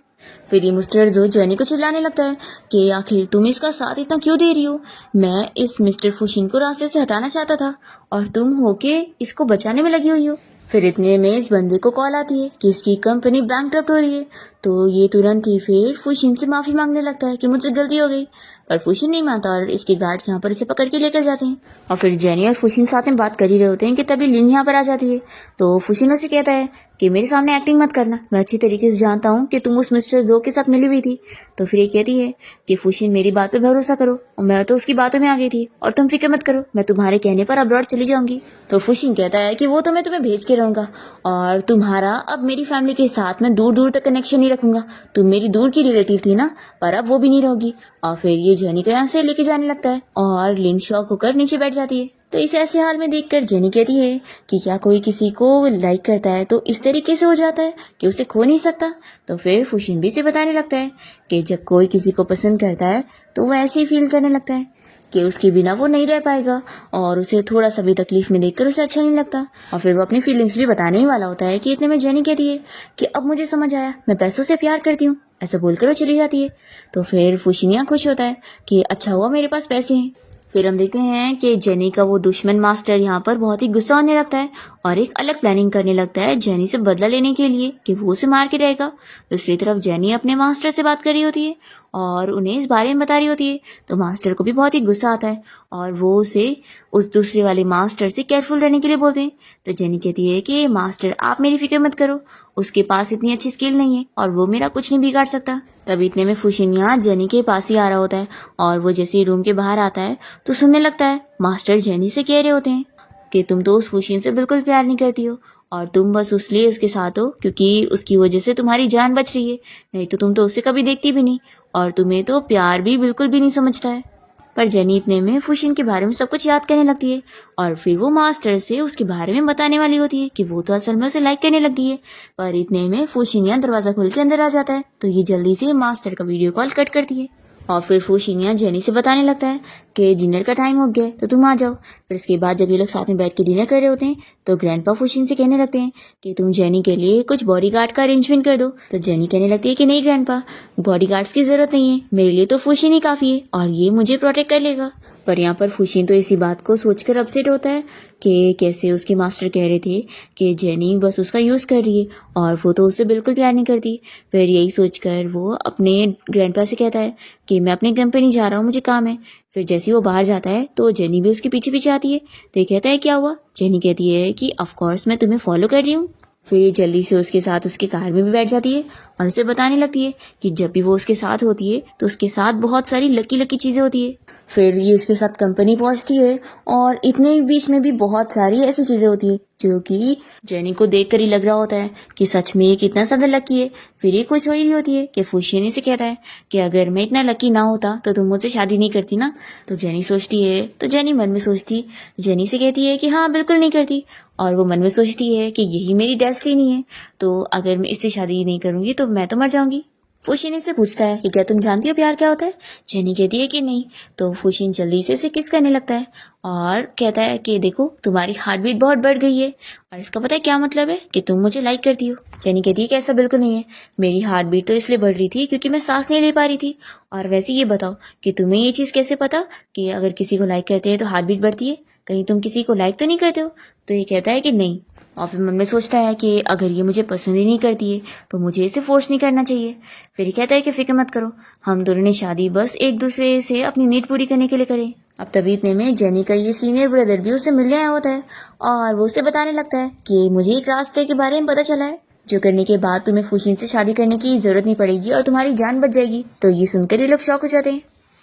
A: फिर ये मिस्टर जो जेनी को चिल्लाने लगता है कि आखिर तुम इसका साथ इतना क्यों दे रही हो। मैं इस मिस्टर फुशिन को रास्ते से हटाना चाहता था और तुम होके इसको बचाने में लगी हुई हो। फिर इतने में इस बंदे को कॉल आती है कि इसकी कंपनी बैंकरप्ट हो रही है। तो ये तुरंत ही फिर फुशिन से माफी मांगने लगता है कि मुझसे गलती हो गई, पर फुशिन नहीं मानता और इसके गार्ड्स यहाँ पर इसे पकड़ के लेकर जाते हैं। और फिर जेनी और फुशिन साथ में बात कर ही रहे होते हैं कि तभी लिन यहाँ पर आ जाती है। तो फुशिन उसे कहता है कि मेरे सामने एक्टिंग मत करना, मैं अच्छी तरीके से जानता हूँ कि तुम उस मिस्टर जो के साथ मिली हुई थी। तो फिर ये कहती है कि फुशिन मेरी बात पे भरोसा करो, और मैं तो उसकी बातों में आ गई थी और तुम फिक्र मत करो, मैं तुम्हारे कहने पर अब्रॉड चली जाऊंगी। तो फुशिन कहता है कि वो तो मैं तुम्हें भेज के रहूंगा और तुम्हारा अब मेरी फैमिली के साथ में दूर दूर तक कनेक्शन नहीं रखूंगा। तुम मेरी दूर की रिलेटिव थी ना, पर अब वो भी नहीं रहोगी। और फिर ये जेनी को यहाँ से लेके जाने लगता है और लिन शॉक होकर नीचे बैठ जाती है। तो इस ऐसे हाल में देखकर जेनी कहती है कि क्या कोई किसी को लाइक करता है तो इस तरीके से हो जाता है कि उसे खो नहीं सकता। तो फिर फुशिन भी से बताने लगता है कि जब कोई किसी को पसंद करता है तो वो ऐसे ही फील करने लगता है कि उसके बिना वो नहीं रह पाएगा और उसे थोड़ा सा भी तकलीफ में देखकर उसे अच्छा नहीं लगता। और फिर वो अपनी फीलिंग्स भी बताने ही वाला होता है कि इतने में जेनी कहती है कि अब मुझे समझ आया, मैं पैसों से प्यार करती हूँ। ऐसा बोलकर वो चली जाती है। तो फिर फुशिनिया खुश होता है कि अच्छा हुआ मेरे पास पैसे हैं। फिर हम देखते हैं कि जेनी का वो दुश्मन मास्टर यहाँ पर बहुत ही गुस्सा होने लगता है और एक अलग प्लानिंग करने लगता है जेनी से बदला लेने के लिए कि वो उसे मार के रहेगा। दूसरी तरफ जेनी अपने मास्टर से बात कर रही होती है और उन्हें इस बारे में बता रही होती है। तो मास्टर को भी बहुत ही गुस्सा आता है और वो उसे उस दूसरे वाले मास्टर से केयरफुल रहने के लिए बोलते हैं। तो जेनी कहती है कि मास्टर आप मेरी फिक्र मत करो, उसके पास इतनी अच्छी स्किल नहीं है और वो मेरा कुछ नहीं बिगाड़ सकता। तब इतने में फुशिनिया जेनी के पास ही आ रहा होता है और वो जैसे ही रूम के बाहर आता है तो सुनने लगता है मास्टर जेनी से कह रहे होते हैं कि तुम तो उस फुशिन से बिल्कुल प्यार नहीं करती हो और तुम बस उसलिए उसके साथ हो क्योंकि उसकी वजह से तुम्हारी जान बच रही है, नहीं तो तुम तो उसे कभी देखती भी नहीं और तुम्हें तो प्यार भी बिल्कुल भी नहीं समझता है। पर जेनी इतने में फुशिन के बारे में सब कुछ याद करने लगती है और फिर वो मास्टर से उसके बारे में बताने वाली होती है कि वो तो असल में उसे लाइक करने लगी है। पर इतने में फुशिनिया दरवाजा खोल के अंदर आ जाता है तो ये जल्दी से मास्टर का वीडियो कॉल कट करती है और फिर फुशिनिया जेनी से बताने लगता है कि डिनर का टाइम हो गया है तो तुम आ जाओ। फिर इसके बाद जब ये लोग साथ में बैठ के डिनर कर रहे होते हैं तो ग्रैंडपा फुशिन से कहने लगते हैं कि तुम जेनी के लिए कुछ बॉडीगार्ड का अरेंजमेंट कर दो। तो जेनी कहने लगती है कि नहीं ग्रैंडपा, बॉडीगार्ड्स की जरूरत नहीं है, मेरे लिए तो फुशिन ही काफी है और ये मुझे प्रोटेक्ट कर लेगा। पर यहाँ पर फुशिन तो इसी बात को सोचकर अपसेट होता है कि कैसे उसके मास्टर कह रहे थे कि जेनी बस उसका यूज कर रही है और वो तो उससे बिल्कुल प्यार नहीं करती। फिर यही सोचकर वो अपने ग्रैंडपा से कहता है कि मैं अपनी कंपनी जा रहा हूँ, मुझे काम है। फिर जैसे ही वो बाहर जाता है तो जेनी भी उसके पीछे पीछे आती है। तो ये कहता है क्या हुआ। जेनी कहती है कि ऑफ कोर्स मैं तुम्हें फॉलो कर रही हूँ। फिर जल्दी से उसके साथ उसकी कार में भी बैठ जाती है और उसे बताने लगती है कि जब भी वो उसके साथ होती है तो उसके साथ बहुत सारी लकी लकी चीजें होती है। फिर ये उसके साथ कंपनी पहुंचती है और इतने बीच में भी बहुत सारी ऐसी चीजें होती है जो कि जेनी को देखकर ही लग रहा होता है कि सच में ये कितना ज्यादा लकी है। फिर ये खुश हो रही होती है कि फुशिनी से कहता है कि अगर मैं इतना लकी ना होता तो तुम मुझसे शादी नहीं करती ना। तो जेनी सोचती है, तो जेनी मन में सोचती, जेनी से कहती है कि हाँ बिल्कुल नहीं करती। और वो मन में सोचती है कि यही मेरी डेस्टिनी है, तो अगर मैं इससे शादी नहीं करूंगी तो मैं तो मर जाऊंगी। फुशिन से पूछता है कि क्या तुम जानती हो प्यार क्या होता है। जेनी कहती है कि नहीं। तो फुशिन जल्दी से इसे किस करने लगता है और कहता है कि देखो तुम्हारी हार्ट बीट बहुत बढ़ गई है और इसका पता है क्या मतलब है कि तुम मुझे लाइक करती हो। जेनी कहती है कि ऐसा बिल्कुल नहीं है, मेरी हार्ट बीट तो इसलिए बढ़ रही थी क्योंकि मैं सांस नहीं ले पा रही थी। और वैसे ये बताओ कि तुम्हें ये चीज कैसे पता कि अगर किसी को लाइक करते हैं तो हार्ट बीट बढ़ती है, कहीं तुम किसी को लाइक तो नहीं करते हो। तो ये कहता है कि नहीं। और फिर मन में सोचता है कि अगर ये मुझे पसंद ही नहीं करती है तो मुझे इसे फोर्स नहीं करना चाहिए। फिर ये कहता है कि फिक्र मत करो, हम दोनों ने शादी बस एक दूसरे से अपनी नीड पूरी करने के लिए करें। अब तभी इतने में जेनी का ये सीनियर ब्रदर भी उससे मिलने आया होता है और वो उसे बताने लगता है कि मुझे एक रास्ते के बारे में पता चला है जो करने के बाद तुम्हें फुशिन से शादी करने की जरूरत नहीं पड़ेगी और तुम्हारी जान बच जाएगी। तो ये सुनकर ये लोग शॉक हो जाते हैं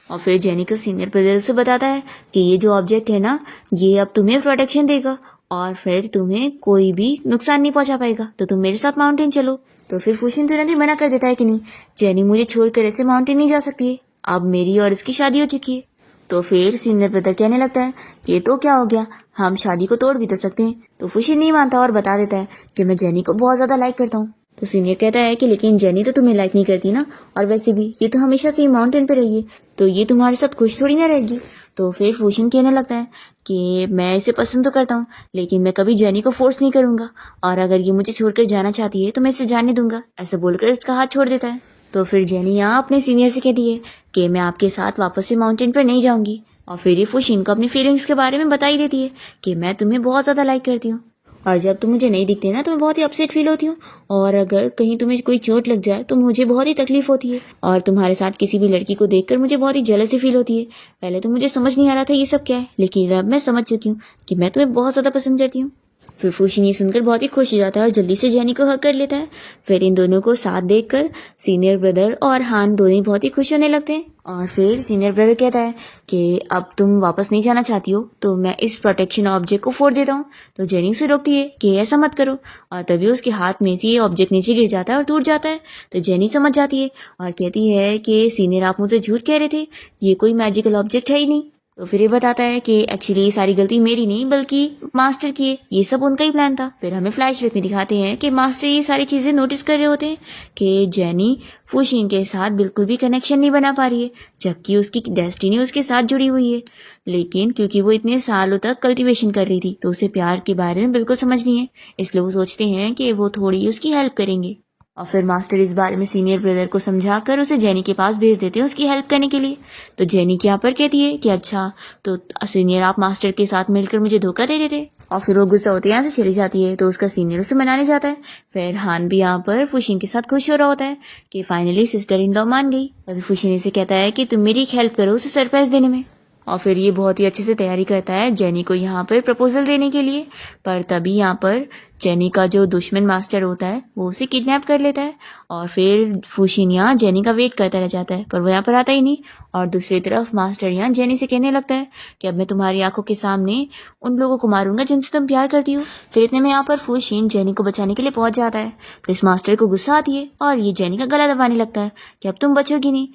A: और फिर जेनी का सीनियर ब्रदर उसे बताता है कि ये जो ऑब्जेक्ट है ना, ये अब तुम्हें प्रोटेक्शन देगा और फिर तुम्हें कोई भी नुकसान नहीं पहुंचा पाएगा, तो तुम मेरे साथ माउंटेन चलो। तो फिर फुशिन तुरंत ही मना कर देता है कि नहीं, जेनी मुझे छोड़कर ऐसे माउंटेन नहीं जा सकती है, अब मेरी और इसकी शादी हो चुकी है। तो फिर सीनियर ब्रदर कहने लगता है कि तो क्या हो गया, हम शादी को तोड़ भी तो सकते हैं। तो फुशिन नहीं मानता और बता देता है कि मैं जेनी को बहुत ज्यादा लाइक करता हूँ। तो सीनियर कहता है कि लेकिन जेनी तो तुम्हें लाइक नहीं करती ना, और वैसे भी ये तो हमेशा से माउंटेन पे रही है, तो ये तुम्हारे साथ खुश थोड़ी ना रहेगी। तो फिर फुशिन कहने लगता है कि मैं इसे पसंद तो करता हूँ लेकिन मैं कभी जेनी को फोर्स नहीं करूंगा और अगर ये मुझे छोड़कर जाना चाहती है तो मैं इसे जाने दूंगा। ऐसा बोलकर इसका हाथ छोड़ देता है। तो फिर जेनी यहाँ अपने सीनियर से कहती है कि मैं आपके साथ वापस से माउंटेन पर नहीं जाऊंगी। और फिर ये फुशीन को अपनी फीलिंग्स के बारे में बता ही देती है कि मैं तुम्हें बहुत ज़्यादा लाइक करती हूँ, और जब तुम मुझे नहीं दिखते ना तो मैं बहुत ही अपसेट फील होती हूँ, और अगर कहीं तुम्हें कोई चोट लग जाए तो मुझे बहुत ही तकलीफ होती है, और तुम्हारे साथ किसी भी लड़की को देखकर मुझे बहुत ही जेलसी फील होती है। पहले तो मुझे समझ नहीं आ रहा था ये सब क्या है, लेकिन अब मैं समझ चुकी हूँ कि मैं तुम्हें बहुत ज़्यादा पसंद करती हूँ। फिर फुशीन ये सुनकर बहुत ही खुश हो जाता है और जल्दी से जेनी को हक कर लेता है। फिर इन दोनों को साथ देखकर सीनियर ब्रदर और हान दोनों ही बहुत ही खुश होने लगते हैं। और फिर सीनियर ब्रदर कहता है कि अब तुम वापस नहीं जाना चाहती हो तो मैं इस प्रोटेक्शन ऑब्जेक्ट को फोड़ देता हूँ। तो जेनी उसे रोकती है कि ऐसा मत करो, और तभी उसके हाथ में से ये ऑब्जेक्ट नीचे गिर जाता है और टूट जाता है। तो जेनी समझ जाती है और कहती है कि सीनियर आप मुझसे झूठ कह रहे थे, ये कोई मैजिकल ऑब्जेक्ट है ही नहीं। तो फिर ये बताता है कि एक्चुअली ये सारी गलती मेरी नहीं बल्कि मास्टर की है, ये सब उनका ही प्लान था। फिर हमें फ्लैशबैक में दिखाते हैं कि मास्टर ये सारी चीजें नोटिस कर रहे होते हैं कि जेनी फुशीन के साथ बिल्कुल भी कनेक्शन नहीं बना पा रही है, जबकि उसकी डेस्टिनी उसके साथ जुड़ी हुई है। लेकिन क्योंकि वो इतने सालों तक कल्टीवेशन कर रही थी तो उसे प्यार के बारे में बिल्कुल समझ नहीं है, इसलिए वो सोचते हैं कि वो थोड़ी उसकी हेल्प करेंगे। और फिर मास्टर इस बारे में सीनियर ब्रदर को समझाकर उसे जेनी के पास भेज देते हैं उसकी हेल्प करने के लिए। तो जेनी यहाँ पर कहती है कि अच्छा तो सीनियर आप मास्टर के साथ मिलकर मुझे धोखा दे रहे थे, और फिर वो गुस्सा होते यहाँ से चली जाती है। तो उसका सीनियर उसे मनाने जाता है। फिर हान भी यहाँ पर फुशीन के साथ खुश हो रहा होता है कि फाइनली सिस्टर इन लॉ मान गई। तभी फुशीन इसे कहता है कि तुम मेरी एक हेल्प करो उसे सरप्राइज देने में। और फिर ये बहुत ही अच्छे से तैयारी करता है जेनी को यहाँ पर प्रपोजल देने के लिए। पर तभी यहाँ पर जेनी का जो दुश्मन मास्टर होता है वो उसे किडनैप कर लेता है, और फिर फुशीन यहाँ जेनी का वेट करता रह जाता है पर वो यहाँ पर आता ही नहीं। और दूसरी तरफ मास्टर यहाँ जेनी से कहने लगता है कि अब मैं तुम्हारी आंखों के सामने उन लोगों को मारूंगा जिनसे तुम प्यार करती हो। फिर इतने में यहाँ पर फुशीन जेनी को बचाने के लिए पहुंच जाता है। तो इस मास्टर को गुस्सा आती है और ये जेनी का गला दबाने लगता है कि अब तुम बचोगी नहीं,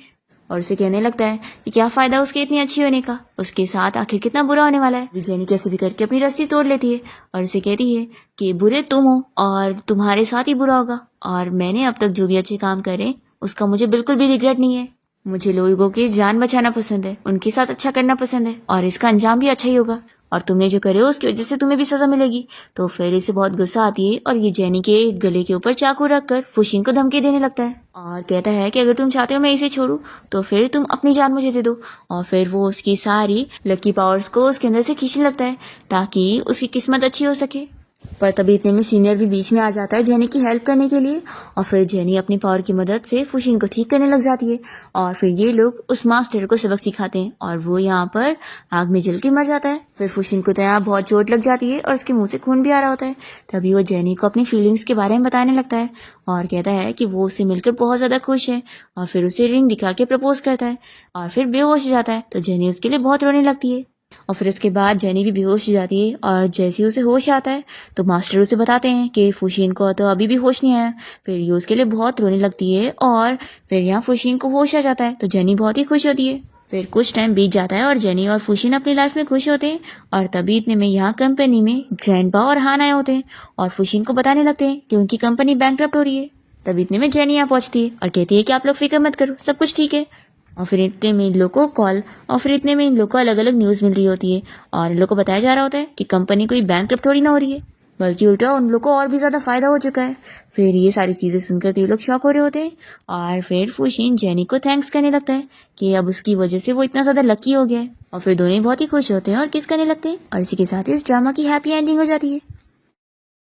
A: और उसे कहने लगता है कि क्या फायदा उसके इतनी अच्छी होने का, उसके साथ आखिर कितना बुरा होने वाला है। जेनी कैसे भी करके अपनी रस्सी तोड़ लेती है और उसे कहती है कि बुरे तुम हो और तुम्हारे साथ ही बुरा होगा, और मैंने अब तक जो भी अच्छे काम करे उसका मुझे बिल्कुल भी रिग्रेट नहीं है। मुझे लोगों की जान बचाना पसंद है, उनके साथ अच्छा करना पसंद है, और इसका अंजाम भी अच्छा ही होगा, और तुमने जो करे हो उसकी वजह से तुम्हें भी सजा मिलेगी। तो फिर इसे बहुत गुस्सा आती है और ये जेनी के गले के ऊपर चाकू रखकर फुशीन को धमकी देने लगता है और कहता है कि अगर तुम चाहते हो मैं इसे छोड़ूं तो फिर तुम अपनी जान मुझे दे दो। और फिर वो उसकी सारी लकी पावर्स को उसके अंदर से खींचने लगता है ताकि उसकी किस्मत अच्छी हो सके। पर तभी इतने में सीनियर भी बीच में आ जाता है जेनी की हेल्प करने के लिए, और फिर जेनी अपनी पावर की मदद से फुशीन को ठीक करने लग जाती है। और फिर ये लोग उस मास्टर को सबक सिखाते हैं और वो यहाँ पर आग में जल के मर जाता है। फिर फुशीन को तो यहाँ बहुत चोट लग जाती है और उसके मुंह से खून भी आ रहा होता है। तभी वो जेनी को अपनी फीलिंग्स के बारे में बताने लगता है और कहता है कि वो उससे मिलकर बहुत ज्यादा खुश है, और फिर उसे रिंग दिखा के प्रपोज करता है और फिर बेहोश हो जाता है। तो जेनी उसके लिए बहुत रोने लगती है, और फिर इसके बाद जेनी भी बेहोश हो जाती है। और जैसे ही उसे होश आता है तो मास्टर उसे बताते हैं कि फुशीन को तो अभी भी होश नहीं आया। फिर ये उसके लिए बहुत रोने लगती है और फिर यहाँ फुशीन को होश आ जाता है। तो जेनी बहुत ही खुश होती है। फिर कुछ टाइम बीत जाता है और जेनी और फुशीन अपनी लाइफ में खुश होते हैं। और तभी इतने में यहाँ कंपनी में ग्रैंडपा और हान आए होते हैं और फुशीन को बताने लगते हैं कि उनकी कंपनी बैंकरप्ट हो रही है। तभी इतने में जेनी यहाँ पहुंचती है और कहती है कि आप लोग फिक्र मत करो, सब कुछ ठीक है। और फिर इतने में इन लोगों को कॉल और फिर इतने में इन लोगों को अलग अलग न्यूज़ मिल रही होती है और इन लोगों को बताया जा रहा होता है कि कंपनी कोई बैंकरप्ट थोड़ी ना हो रही है, बल्कि उल्टा उन लोगों को और भी ज्यादा फायदा हो चुका है। फिर ये सारी चीजें सुनकर तो ये लोग शॉक हो रहे होते हैं और फिर फुशीन जेनी को थैंक्स करने लगता है कि अब उसकी वजह से वो इतना ज्यादा लकी हो गया है। और फिर दोनों बहुत ही खुश होते हैं और किस करने लगते हैं, और इसी के साथ इस ड्रामा की हैप्पी एंडिंग हो जाती है।